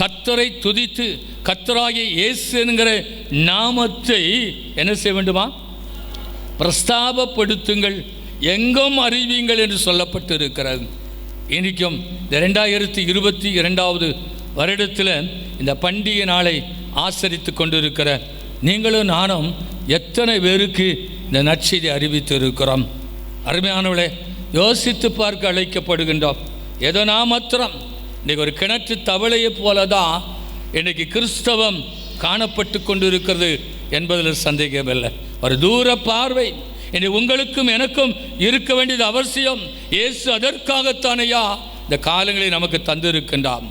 கர்த்தரை துதித்து கர்த்தராகிய இயேசு என்கிற நாமத்தை என்ன செய்ய வேண்டுமா? பிரஸ்தாபப்படுத்துங்கள், எங்கும் அறிவியுங்கள் என்று சொல்லப்பட்டிருக்கிறது. இன்றைக்கும் இந்த 2022வது வருடத்தில் இந்த பண்டிகை நாளை ஆசரித்து கொண்டிருக்கிற நீங்களும் நானும் எத்தனை பேருக்கு இந்த நற்செய்தி அறிவித்து இருக்கிறோம்? அருமையானவளே, யோசித்து பார்க்க அழைக்கப்படுகின்றோம். ஏதோ நான் மாத்திரம் இன்றைக்கு ஒரு கிணற்று தவளையை போல தான் இன்றைக்கு கிறிஸ்தவம் காணப்பட்டு கொண்டிருக்கிறது என்பதில் சந்தேகமில்லை. ஒரு தூர பார்வை இனி உங்களுக்கும் எனக்கும் இருக்க வேண்டியது அவசியம். இயேசு அதற்காகத்தானையா இந்த காலங்களை நமக்கு தந்திருக்கின்றான்.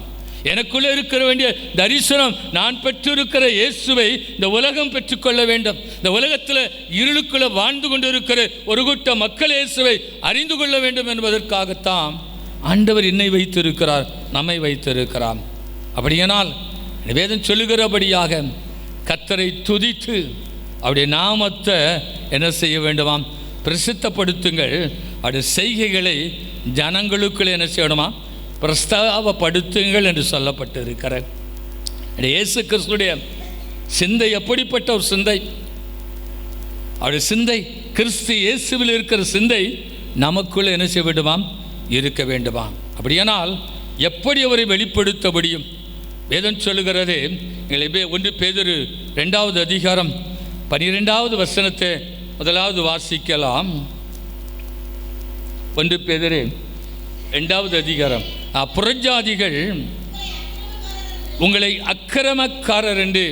எனக்குள்ளே இருக்கிற வேண்டிய தரிசனம், நான் பெற்றிருக்கிற இயேசுவை இந்த உலகம் பெற்றுக்கொள்ள வேண்டும். இந்த உலகத்தில் இருளுக்குள்ளே வாழ்ந்து கொண்டிருக்கிற ஒரு கூட்ட மக்கள் இயேசுவை அறிந்து கொள்ள வேண்டும் என்பதற்காகத்தான் ஆண்டவர் என்னை வைத்திருக்கிறார், நம்மை வைத்திருக்கிறார். அப்படியானால் வேதம் சொல்லுகிறபடியாக கர்த்தரை துதித்து அவருடைய நாமத்தை என்ன செய்ய வேண்டுமாம்? பிரசித்தப்படுத்துங்கள். அவருடைய செய்கைகளை ஜனங்களுக்குள்ளே என்ன செய்யணுமா? பிரஸ்தாபப்படுத்துங்கள் என்று சொல்லப்பட்டிருக்கிற இயேசு கிறிஸ்துடைய சிந்தை எப்படிப்பட்ட ஒரு சிந்தை? அவருடைய சிந்தை கிறிஸ்து இயேசுவில் இருக்கிற சிந்தை நமக்குள்ளே என்ன செய்ய வேண்டுமாம்? இருக்க வேண்டுமாம். அப்படியானால் எப்படி அவரை வெளிப்படுத்த முடியும்? வேதம் சொல்லுகிறது, 1 பேதுரு 2வது அதிகாரம் 12வது வசனத்தை முதலாவது வாசிக்கலாம். 1 பேதுரு 2வது அதிகாரம். புறஜாதிகள் உங்களை அக்கிரமக்காரர் என்று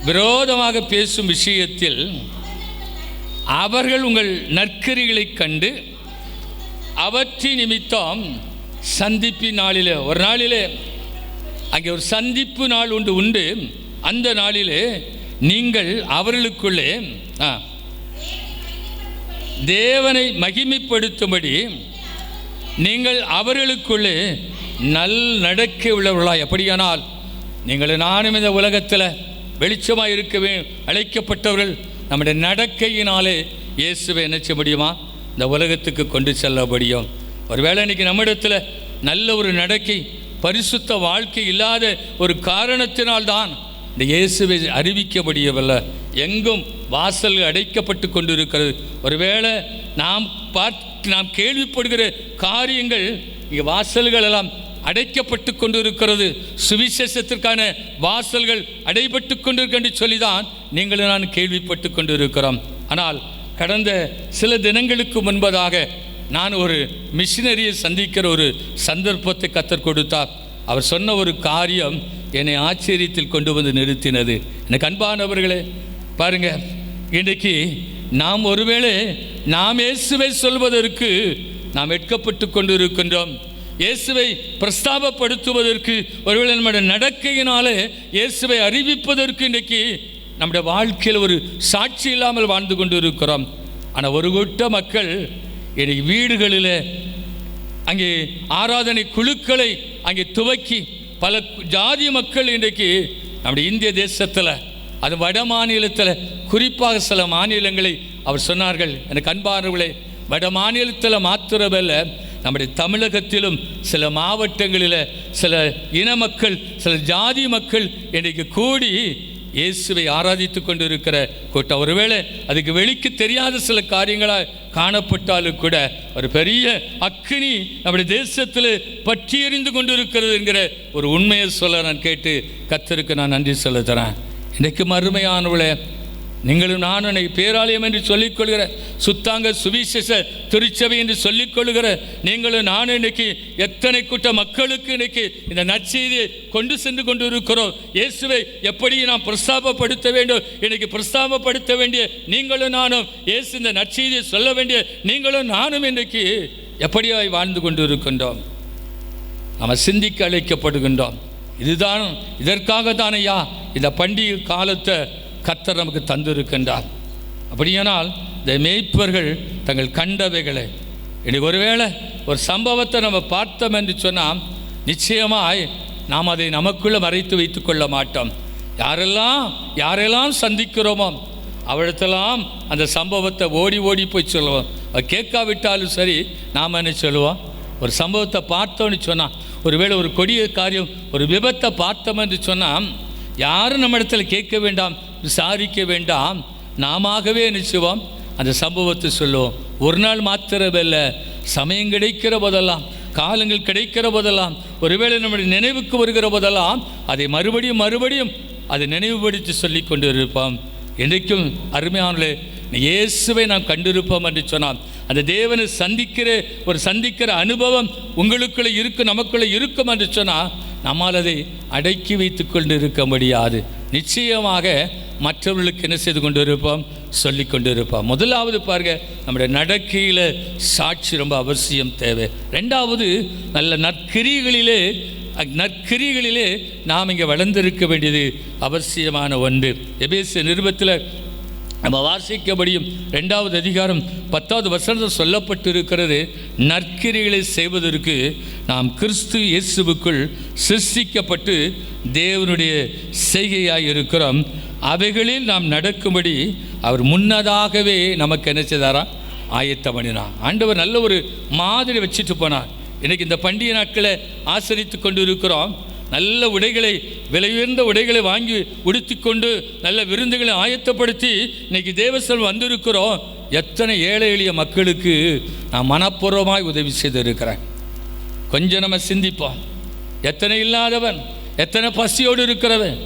விரோதமாக பேசும் விஷயத்தில் அவர்கள் உங்கள் நற்கிரிகளை கண்டு அவற்றின் நிமித்தம் சந்திப்பின் நாளிலே, ஒரு நாளிலே அங்கே ஒரு சந்திப்பு நாள் உண்டு. அந்த நாளிலே நீங்கள் அவர்களுக்குள்ளே தேவனை மகிமைப்படுத்தும்படி நீங்கள் அவர்களுக்குள்ளே நல் நடக்க உள்ளவர்களாய். அப்படியானால் நீங்கள் நானும் இந்த உலகத்தில் வெளிச்சமாக இருக்கவே அழைக்கப்பட்டவர்கள். நம்முடைய நடக்கையினாலே இயேசுவை என்ன செய்ய முடியுமா? இந்த உலகத்துக்கு கொண்டு செல்ல முடியும். ஒருவேளை இன்றைக்கி நம்மிடத்தில் நல்ல ஒரு நடக்கை, பரிசுத்த வாழ்க்கை இல்லாத ஒரு காரணத்தினால்தான் இந்த இயேசுவை அறிவிக்க முடியவில்லை. எங்கும் வாசல்கள் அடைக்கப்பட்டு கொண்டு இருக்கிறது. ஒருவேளை நாம் கேள்விப்படுகிற காரியங்கள் இங்கே வாசல்கள் எல்லாம் அடைக்கப்பட்டு கொண்டு இருக்கிறது. சுவிசேஷத்திற்கான வாசல்கள் அடைபட்டு கொண்டிருக்க சொல்லிதான் நீங்கள் நான் கேள்விப்பட்டு கொண்டு இருக்கிறோம். ஆனால் கடந்த சில தினங்களுக்கு முன்பதாக நான் ஒரு மிஷினரியை சந்திக்கிற ஒரு சந்தர்ப்பத்தை கத்தர் கொடுத்தார். அவர் சொன்ன ஒரு காரியம் என்னை ஆச்சரியத்தில் கொண்டு வந்து நிறுத்தினது. எனக்கு அன்பானவர்களே, பாருங்க, இன்றைக்கு நாம் ஒருவேளை நாம் இயேசுவை சொல்வதற்கு நாம் வெட்கப்பட்டு கொண்டு இருக்கின்றோம். இயேசுவை பிரஸ்தாபப்படுத்துவதற்கு ஒருவேளை நம்முடைய நடக்கையினாலே இயேசுவை அறிவிப்பதற்கு இன்றைக்கு நம்முடைய வாழ்க்கையில் ஒரு சாட்சி இல்லாமல் வாழ்ந்து கொண்டு இருக்கிறோம். ஆனால் ஒரு கூட்ட மக்கள் இன்றைக்கு வீடுகளில் அங்கே ஆராதனை குழுக்களை அங்கே துவக்கி பல ஜாதி மக்கள் இன்றைக்கு நம்முடைய இந்திய தேசத்தில், அது வட மாநிலத்தில், குறிப்பாக சில மாநிலங்களை அவர் சொன்னார்கள். எனக்கு அன்பானவர்களே, வட மாநிலத்தில் மாத்திரமல்ல, நம்முடைய தமிழகத்திலும் சில மாவட்டங்களில் சில இன மக்கள், சில ஜாதி மக்கள் இன்றைக்கு கூடி இயேசுவை ஆராதித்து கொண்டு இருக்கிற கூட்டம். ஒருவேளை அதுக்கு வெளிக்கு தெரியாத சில காரியங்களாக காணப்பட்டாலும் கூட ஒரு பெரிய அக்கினி நம்முடைய தேசத்தில் பற்றி எறிந்து கொண்டு இருக்கிறது என்கிற ஒரு உண்மையை சொல்ல நான் கேட்டு கர்த்தருக்கு நான் நன்றி செலுத்துகிறேன். இன்றைக்கு மறுமையானவளே, நீங்களும் நானும் இன்னைக்கு பேராலயம் என்று சொல்லிக்கொள்கிற, சுத்தாங்க சுவிசேஷ திருச்சபை என்று சொல்லிக்கொள்கிற நீங்களும் நானும் இன்னைக்கு எத்தனை கூட்ட மக்களுக்கு இன்னைக்கு இந்த நற்செய்தியை கொண்டு சென்று கொண்டு இருக்கிறோம். இயேசுவை எப்படி நாம் பிரஸ்தாபப்படுத்த வேண்டும், இன்னைக்கு பிரஸ்தாபப்படுத்த வேண்டிய நீங்களும் நானும், இயேசு இந்த நற்செய்தியை சொல்ல வேண்டிய நீங்களும் நானும் இன்றைக்கு எப்படியாய் வாழ்ந்து கொண்டு இருக்கின்றோம். நாம் சிந்திக்க அழைக்கப்படுகின்றோம். இதுதான், இதற்காக தானையா இந்த பண்டிகை காலத்தை கர்த்தர் நமக்கு தந்திருக்கின்றார். அப்படியானால் இந்த மேய்ப்பர்கள் தங்கள் கண்டவைகளை, இனி ஒருவேளை ஒரு சம்பவத்தை நம்ம பார்த்தோம் என்று சொன்னால் நிச்சயமாய் நாம் அதை நமக்குள்ளே மறைத்து வைத்து கொள்ள மாட்டோம். யாரெல்லாம் சந்திக்கிறோமோ அவளிடத்தெல்லாம் அந்த சம்பவத்தை ஓடி ஓடி போய் சொல்லுவோம். கேட்காவிட்டாலும் சரி, நாம் என்ன சொல்லுவோம்? ஒரு சம்பவத்தை பார்த்தோன்னு சொன்னால், ஒருவேளை ஒரு கொடிய காரியம், ஒரு விபத்தை பார்த்தோம் என்று சொன்னால் யாரும் நம்ம இடத்துல கேட்க வேண்டாம், விசாரிக்க வேண்டாம், நாமவே நிச்சயம் அந்த சம்பவத்தை சொல்லுவோம். ஒரு நாள் மாத்திரமில்லை, சமயம் கிடைக்கிற போதெல்லாம், காலங்கள் கிடைக்கிற போதெல்லாம், ஒருவேளை நம்முடைய நினைவுக்கு வருகிற போதெல்லாம் அதை மறுபடியும் அதை நினைவுபடுத்தி சொல்லி கொண்டு இருப்போம். என்றைக்கும் அருமையானே, இயேசுவை நாம் கண்டிருப்போம் என்று சொன்னால் அந்த தேவனை சந்திக்கிற அனுபவம் உங்களுக்குள்ளே இருக்கும், நமக்குள்ளே இருக்கும் என்று சொன்னால் நம்மால் அதை அடக்கி வைத்து கொண்டு இருக்க முடியாது. நிச்சயமாக மற்றவர்களுக்கு என்ன செய்து கொண்டு இருப்போம்? சொல்லி கொண்டு இருப்போம். முதலாவது பாருங்க, நம்முடைய நடக்கையில் சாட்சி ரொம்ப அவசியம் தேவை. ரெண்டாவது, நல்ல நற்கிரிகளிலே நாம் இங்கே வளர்ந்திருக்க வேண்டியது அவசியமான ஒன்று. எபேசிய நிருபத்தில் நம்ம வாசிக்கபடியும் 2வது அதிகாரம் 10வது வசனத்தில் சொல்லப்பட்டிருக்கிறது, நற்கிரிகளை செய்வதற்கு நாம் கிறிஸ்து இயேசுவுக்குள் சிருஷ்டிக்கப்பட்டு தேவனுடைய செய்கையாக இருக்கிறோம். அவைகளில் நாம் நடக்கும்படி அவர் முன்னதாகவே நமக்கு என்ன செய்தாரா? ஆயத்தம் பண்ணினான். ஆண்டவர் நல்ல ஒரு மாதிரி வச்சுட்டு போனார். இன்றைக்கி இந்த பண்டிகை நாட்களை ஆசரித்து கொண்டு இருக்கிறோம். நல்ல உடைகளை, விலை உயர்ந்த உடைகளை வாங்கி உடுத்தி கொண்டு நல்ல விருந்துகளை ஆயத்தப்படுத்தி இன்றைக்கி தேவஸ்தலம் வந்திருக்கிறோம். எத்தனை ஏழை எளிய மக்களுக்கு நான் மனப்பூர்வமாய் உதவி செய்திருக்கிறேன். கொஞ்சம் நம்ம சிந்திப்போம். எத்தனை இல்லாதவன், எத்தனை பசியோடு இருக்கிறவன்,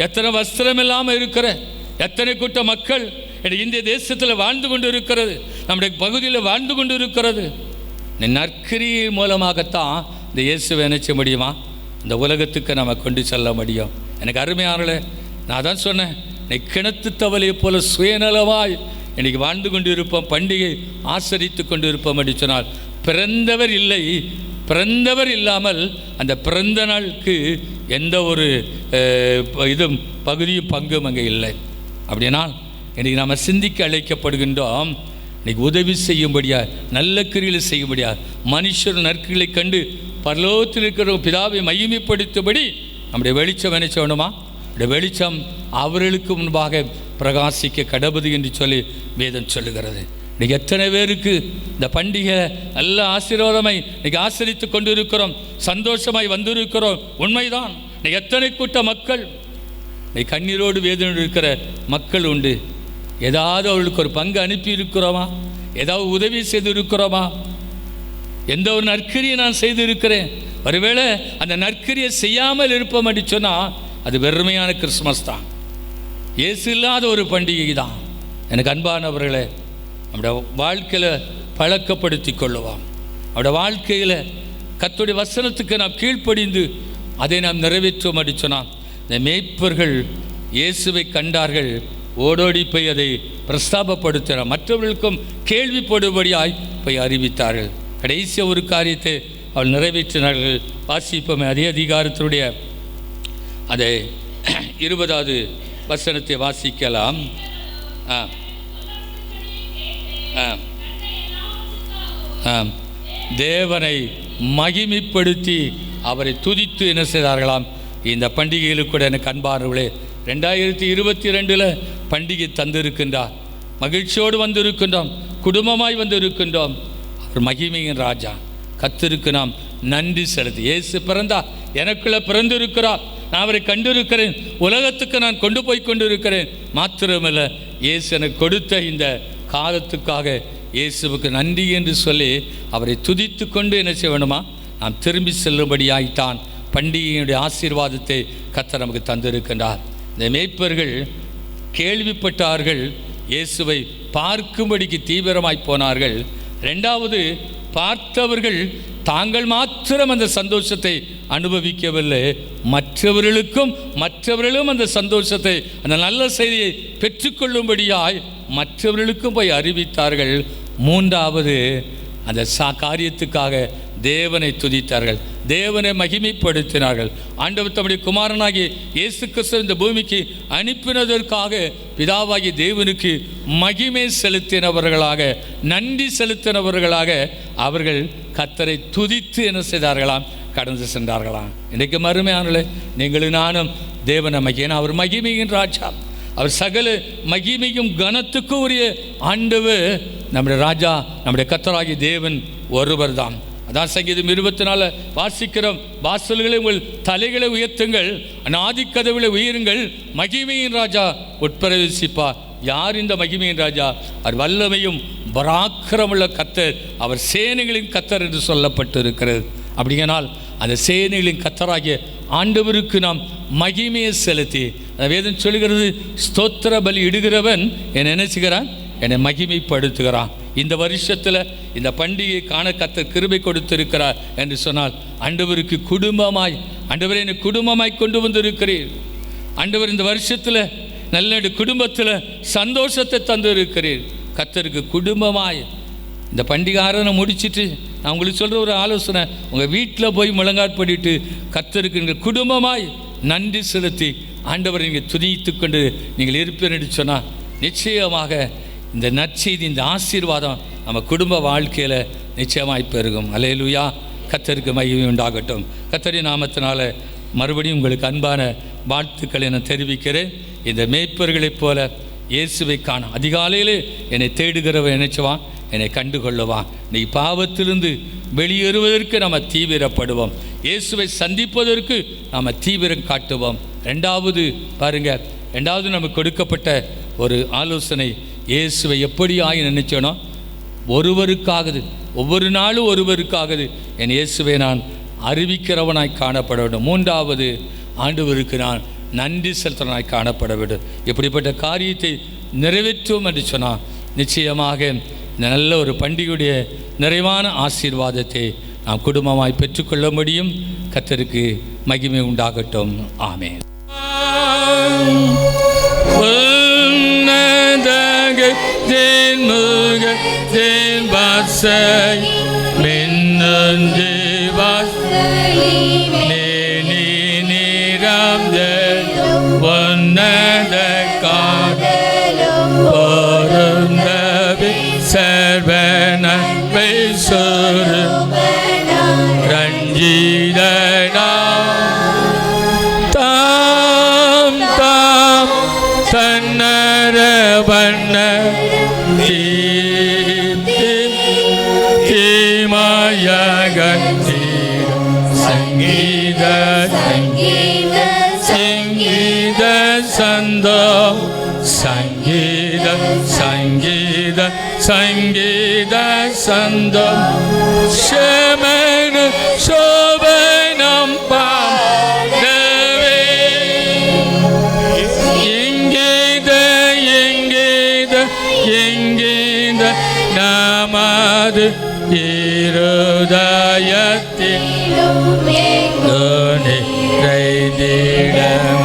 எத்தனை வஸ்திரம் இல்லாமல் இருக்கிற எத்தனை கூட்ட மக்கள் இந்திய தேசத்தில் வாழ்ந்து கொண்டு இருக்கிறது, நம்முடைய பகுதியில் வாழ்ந்து கொண்டு இருக்கிறது. நற்கிரியை மூலமாகத்தான் இந்த இயேசுவை நினைச்ச முடியுமா இந்த உலகத்துக்கு நம்ம கொண்டு செல்ல முடியும். எனக்கு அருமையானே, நான் தான் சொன்னேன், இன்னைக்கு கிணத்து தவளையை போல சுயநலமாய் இன்றைக்கி வாழ்ந்து கொண்டு இருப்போம், பண்டிகை ஆசரித்து கொண்டு இருப்போம் என்று சொன்னால் பிறந்தவர் இல்லை. பிறந்தவர் இல்லாமல் அந்த பிறந்த நாளுக்கு எந்த ஒரு இதுவும் பகுதியும் பங்கும் அங்கே இல்லை. அப்படினால் இன்றைக்கி நாம் சிந்திக்க அழைக்கப்படுகின்றோம். இன்றைக்கி உதவி செய்யும்படியா, நல்ல கிரிகளை செய்யும்படியா, மனுஷர் நற்கிரிகளை கண்டு பரலோகத்தில் இருக்கிற பிதாவை மகிமைப்படுத்தும்படி நம்முடைய வெளிச்சம் என்ன செய்யணுமா? நம்முடைய வெளிச்சம் அவர்களுக்கு முன்பாக பிரகாசிக்க கடவுது என்று சொல்லி வேதம் சொல்லுகிறது. இன்றைக்கி எத்தனை பேருக்கு இந்த பண்டிகை நல்ல ஆசீர்வாதமாய் இன்றைக்கி ஆசரித்து கொண்டு இருக்கிறோம், சந்தோஷமாய் வந்திருக்கிறோம். உண்மைதான். இன்றைக்கி எத்தனை கூட்ட மக்கள் இன்றைக்கி கண்ணீரோடு வேதனையோடு இருக்கிற மக்கள் உண்டு. ஏதாவது அவர்களுக்கு ஒரு பங்கு அனுப்பி இருக்கிறோமா? ஏதாவது உதவி செய்து இருக்கிறோமா? எந்த ஒரு நற்கிரியை நான் செய்து இருக்கிறேன்? ஒருவேளை அந்த நற்கிரியை செய்யாமல் இருப்போம் என்று சொன்னால் அது வெறுமையான கிறிஸ்மஸ் தான், இயேசு இல்லாத ஒரு பண்டிகை தான். எனக்கு அன்பானவர்களே, நம்முடைய வாழ்க்கையில் பழக்கப்படுத்தி கொள்ளுவோம். நம்முடைய வாழ்க்கையில் கர்த்தருடைய வசனத்துக்கு நாம் கீழ்ப்படிந்து அதை நாம் நிறைவேற்றுவோம் என்று சொன்னால், இந்த மேய்ப்பர்கள் இயேசுவை கண்டார்கள், ஓடோடி போய் அதை பிரஸ்தாபப்படுத்தினார், மற்றவர்களுக்கும் கேள்விப்படும்படியாய் போய் அறிவித்தார்கள். கடைசி ஒரு காரியத்தை அவள் நிறைவேற்றினார்கள். வாசிப்போமே அதே அதிகாரத்தினுடைய அதை 20வது வசனத்தை வாசிக்கலாம். தேவனை மகிமைப்படுத்தி அவரை துதித்து என்ன செய்தார்களாம்? இந்த பண்டிகைகளுக்கு கூட எனக்கு அன்பானவர்களே, 2022 பண்டிகை தந்திருக்கின்றார். மகிழ்ச்சியோடு வந்திருக்கின்றோம், குடும்பமாய் வந்திருக்கின்றோம். அவர் மகிமையின் ராஜா கர்த்தருக்கு நாம் நன்றி செலுத்தி, இயேசு பிறந்தா எனக்குள்ள பிறந்திருக்கிறார், நான் அவரை கண்டிருக்கிறேன், உலகத்துக்கு நான் கொண்டு போய் கொண்டிருக்கிறேன். மாத்திரமல்ல, இயேசு எனக்கு கொடுத்த இந்த காலத்துக்காக இயேசுவுக்கு நன்றி என்று சொல்லி அவரை துதித்து கொண்டு என்ன செய்ய வேணுமா? நாம் திரும்பி செல்லும்படியாய்த்தான் பண்டிகையினுடைய ஆசீர்வாதத்தை கர்த்தர் நமக்கு தந்திருக்கின்றார். இந்த மேய்ப்பர்கள் கேள்விப்பட்டார்கள், இயேசுவை பார்க்கும்படிக்கு தீவிரமாய் போனார்கள். ரெண்டாவது, பார்த்தவர்கள் தாங்கள் மாத்திரம் அந்த சந்தோஷத்தை அனுபவிக்கவில்லை, மற்றவர்களும் அந்த சந்தோஷத்தை, அந்த நல்ல செய்தியை பெற்றுக்கொள்ளும்படியாய் மற்றவர்களுக்கும் போய் அறிவித்தார்கள். மூன்றாவது, அந்த காரியத்துக்காக தேவனை துதித்தார்கள், தேவனை மகிமைப்படுத்தினார்கள். ஆண்டவர் தம்முடைய குமாரனாகிய இயேசு கிறிஸ்து இந்த பூமிக்கு அனுப்பினதற்காக பிதாவாகிய தேவனுக்கு மகிமை செலுத்தினவர்களாக, நன்றி செலுத்தினவர்களாக அவர்கள் கர்த்தரை துதித்து என்ன செய்தார்களாம்? கடந்து சென்றார்களாம். இன்றைக்கு மறுமையானே, நீங்களும் நானும் தேவனை மகிமையான அவர் மகிமையின் ராஜா, அவர் சகல மகிமையும் கனத்துக்கும் உரிய ஆண்டவர் நம்முடைய ராஜா, நம்முடைய கர்த்தராகிய தேவன் ஒருவர் தான். அதான் சங்கீதம் 24 வாசிக்கிறோம், வாசல்களை உங்கள் தலைகளை உயர்த்துங்கள், ஆதிக்கதவுகளை உயருங்கள், மகிமையின் ராஜா உட்பிரவேசிப்பார். யார் இந்த மகிமையின் ராஜா? அவர் வல்லமையும் பராக்கிரமுள்ள கர்த்தர், அவர் சேனைகளின் கர்த்தர் என்று சொல்லப்பட்டு இருக்கிறது. அப்படியானால் அந்த சேனைகளின் கர்த்தராகிய ஆண்டவருக்கு நாம் மகிமையை செலுத்தி, வேதம் சொல்கிறது, ஸ்தோத்திர பலி இடுகிறவன் என்னை நினைச்சுகிறான், என்னை மகிமைப்படுத்துகிறான். இந்த வருஷத்தில் இந்த பண்டிகை காண கர்த்தர் கிருபை கொடுத்திருக்கிறார் என்று சொன்னால், ஆண்டவருக்கு குடும்பமாய், ஆண்டவரை என்னை குடும்பமாய் கொண்டு வந்திருக்கிறீர், ஆண்டவர் இந்த வருஷத்தில் நல்ல குடும்பத்தில் சந்தோஷத்தை தந்து இருக்கிறீர். கர்த்தருக்கு குடும்பமாய் இந்த பண்டிகை ஆராதனை முடிச்சுட்டு நான் உங்களுக்கு சொல்கிற ஒரு ஆலோசனை, உங்கள் வீட்டில் போய் முழங்காற்படிட்டு கர்த்தருக்கு நீங்கள் குடும்பமாய் நன்றி செலுத்தி ஆண்டவரை நீங்கள் துதித்து கொண்டு நீங்கள் இருப்பீர் என்று சொன்னால், நிச்சயமாக இந்த நற்செய்தி, இந்த ஆசீர்வாதம் நம்ம குடும்ப வாழ்க்கையில் நிச்சயமாய் பெருகும். அல்லேலூயா, கர்த்தருக்கு மகிமை உண்டாகட்டும். கர்த்தரின் நாமத்தினால மறுபடியும் உங்களுக்கு அன்பான வாழ்த்துக்களை நான் தெரிவிக்கிறேன். இந்த மேய்ப்பர்களைப் போல இயேசுவை காண அதிகாலையிலே என்னை தேடுகிறவன் நினைச்சுவான், என்னை கண்டுகொள்ளுவான். நீ பாவத்திலிருந்து வெளியேறுவதற்கு நம்ம தீவிரப்படுவோம், இயேசுவை சந்திப்பதற்கு நாம் தீவிரம் காட்டுவோம். ரெண்டாவது பாருங்க, ரெண்டாவது நமக்கு கொடுக்கப்பட்ட ஒரு ஆலோசனை, இயேசுவை எப்படியாய் நினைச்சோனோ ஒருவருக்காகது, ஒவ்வொரு நாளும் ஒருவருக்காகது என் இயேசுவை நான் அறிவிக்கிறவனாய் காணப்பட வேண்டும். மூன்றாவது, ஆண்டவருக்கு நான் நன்றி செலுத்துவனாய் காணப்பட வேண்டும். இப்படிப்பட்ட காரியத்தை நிறைவேற்றுவோம் என்று சொன்னால் நிச்சயமாக இந்த நல்ல ஒரு பண்டிகையுடைய நிறைவான ஆசீர்வாதத்தை நாம் குடும்பமாய் பெற்றுக்கொள்ள முடியும். கர்த்தருக்கு மகிமை உண்டாகட்டும். ஆமென். சர்வநன்மை சொரும் ரஞ்சிதனா தாம் தாம் தன்னரவண்ண தீமாயகத்தி சங்கீத சங்கீத சங்கீத சந்தம் சங்கீத சங்கீத சங்கீத சந்தம் ஷமன சோபனம் பாடவே எங்கீத எங்கீத எங்கீத நமது இருதயத்தில் நிறைந்திடம்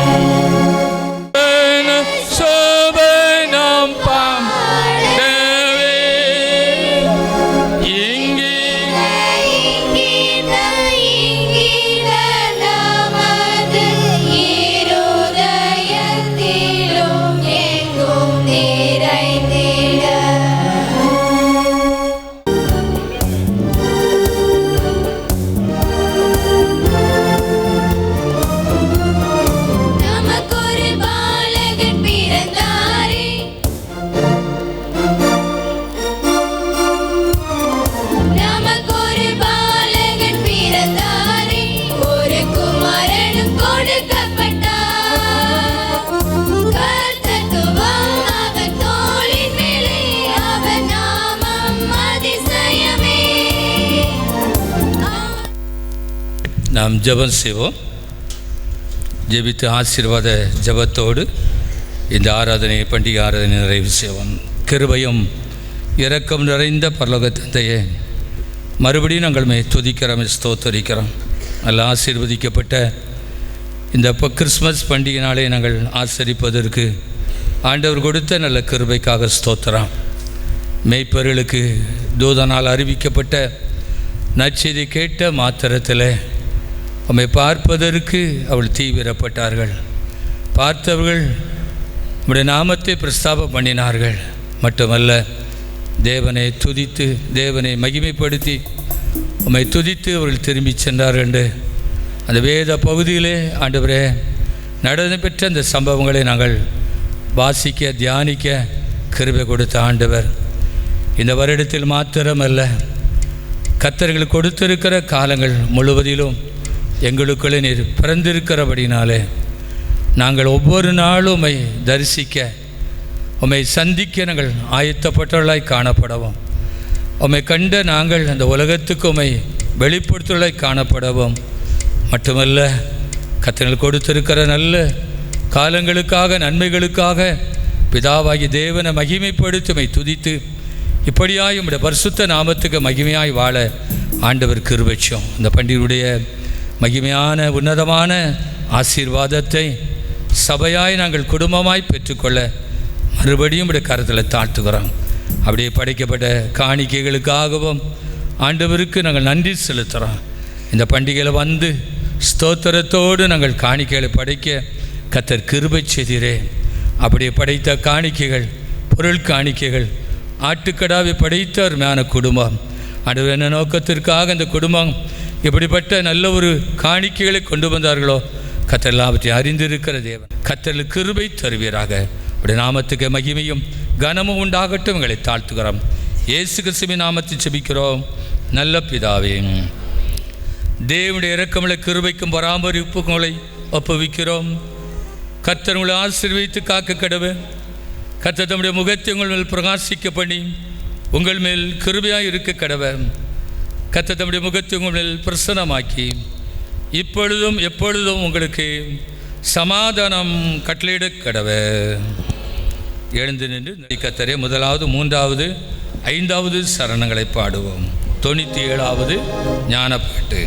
நாம் ஜெபம் செய்வோம். ஜெபித்து ஆசீர்வாத ஜெபத்தோடு இந்த ஆராதனை, பண்டிகை ஆராதனை நிறைவு செய்வோம். கிருபையும் இரக்கம் நிறைந்த பரலோக தந்தையே, மறுபடியும் நாங்கள் துதிக்கிறோம், ஸ்தோத்தரிக்கிறோம். நல்ல ஆசீர்வதிக்கப்பட்ட இந்த கிறிஸ்மஸ் பண்டிகை நாளை நாங்கள் ஆசரிப்பதற்கு ஆண்டவர் கொடுத்த நல்ல கிருபைக்காக ஸ்தோத்திரம். மேய்ப்பர்களுக்கு தூதனால் அறிவிக்கப்பட்ட நற்செய்தி கேட்ட மாத்திரத்தில் உம்மை பார்ப்பதற்கு அவள் தீவிரப்பட்டார்கள். பார்த்தவர்கள் உம்முடைய நாமத்தை பிரஸ்தாபம் பண்ணினார்கள். மட்டுமல்ல, தேவனை துதித்து, தேவனை மகிமைப்படுத்தி உம்மை துதித்து அவர்கள் திரும்பி சென்றார்கள் என்று அந்த வேத பகுதியிலே ஆண்டவரே நடந்து பெற்ற அந்த சம்பவங்களை நாங்கள் வாசிக்க, தியானிக்க கிருபை கொடுத்த ஆண்டவர் இந்த வருடத்தில் மாத்திரமல்ல, கர்த்தர்கள் கொடுத்திருக்கிற காலங்கள் முழுவதிலும் எங்களுக்குள்ளே நீர் பிறந்திருக்கிறபடினாலே நாங்கள் ஒவ்வொரு நாளும் உம்மை தரிசிக்க, உம்மை சந்திக்க நாங்கள் ஆயத்தப்பட்டவர்களாய் காணப்படவும், உம்மை கண்ட நாங்கள் அந்த உலகத்துக்கு உம்மை வெளிப்படுத்துவர்களாய் காணப்படவும், மட்டுமல்ல கர்த்தர்கள் கொடுத்திருக்கிற நல்ல காலங்களுக்காக, நன்மைகளுக்காக பிதாவாகி தேவனை மகிமைப்படுத்தி உம்மை துதித்து இப்படியாய் உம்முடைய பரிசுத்த நாமத்துக்கு மகிமையாய் வாழ ஆண்டவர் கிருபைச்சோம். இந்த பண்டிகையுடைய மகிமையான உன்னதமான ஆசீர்வாதத்தை சபையாய் நாங்கள் குடும்பமாய் பெற்றுக்கொள்ள மறுபடியும் இப்படி கருத்தில் தாழ்த்துக்கிறோம். அப்படியே படைக்கப்பட்ட காணிக்கைகளுக்காகவும் ஆண்டவருக்கு நாங்கள் நன்றி செலுத்துகிறோம். இந்த பண்டிகையில் வந்து ஸ்தோத்திரத்தோடு நாங்கள் காணிக்கைகளை படைக்க கர்த்தர் கிருபை செய்தீரே. அப்படியே படைத்த காணிக்கைகள், பொருள் காணிக்கைகள், ஆட்டுக்கடாவை படைத்த அருமையான குடும்பம் ஆண்டவர் என்ன நோக்கத்திற்காக இந்த குடும்பம் இப்படிப்பட்ட நல்ல ஒரு காணிக்கைகளை கொண்டு வந்தார்களோ கர்த்தர் எல்லாவற்றையும் அறிந்திருக்கிற தேவன் கர்த்தருக்கு கிருபை தருவீராக. உடைய நாமத்துக்கு மகிமையும் கனமும் உண்டாகட்டும். எங்களை தாழ்த்துகிறோம். இயேசு கிறிஸ்துவின் நாமத்தில் செபிக்கிறோம் நல்ல பிதாவே. தேவனுடைய இரக்கமுள்ள கிருபைக்கும் பராமரிப்புக்கும் உங்களை ஒப்புவிக்கிறோம். கர்த்தர் உங்களை ஆசீர்வதித்து காக்க கடவுள். கர்த்தர் தம்முடைய முகத்தை உங்கள் மேல் பிரகாசிக்க பண்ணி உங்கள் மேல் கிருபையாக இருக்க கடவுள். கர்த்தர் தம்முடைய முகத்தை உங்கள் மேல் பிரசன்னமாக்கி இப்பொழுதும் எப்பொழுதும் உங்களுக்கு சமாதானம் கட்டளையிட கடவுள். எழுந்து நின்று கர்த்தரே முதலாவது, மூன்றாவது, ஐந்தாவது சரணங்களை பாடுவோம். 97வது ஞானப்பாட்டு.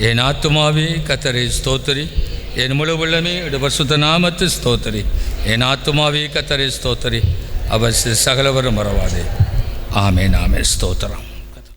என் ஆத்துமாவே கர்த்தரை ஸ்தோத்திரி, என் முழு உள்ளமே பரிசுத்த நாமத்து ஸ்தோத்திரி. என் ஆத்துமாவே கர்த்தரை ஸ்தோத்திரி, அவர் சகலவரும் மறவாதே. ஆமென், ஆமென், ஸ்தோத்திரம்.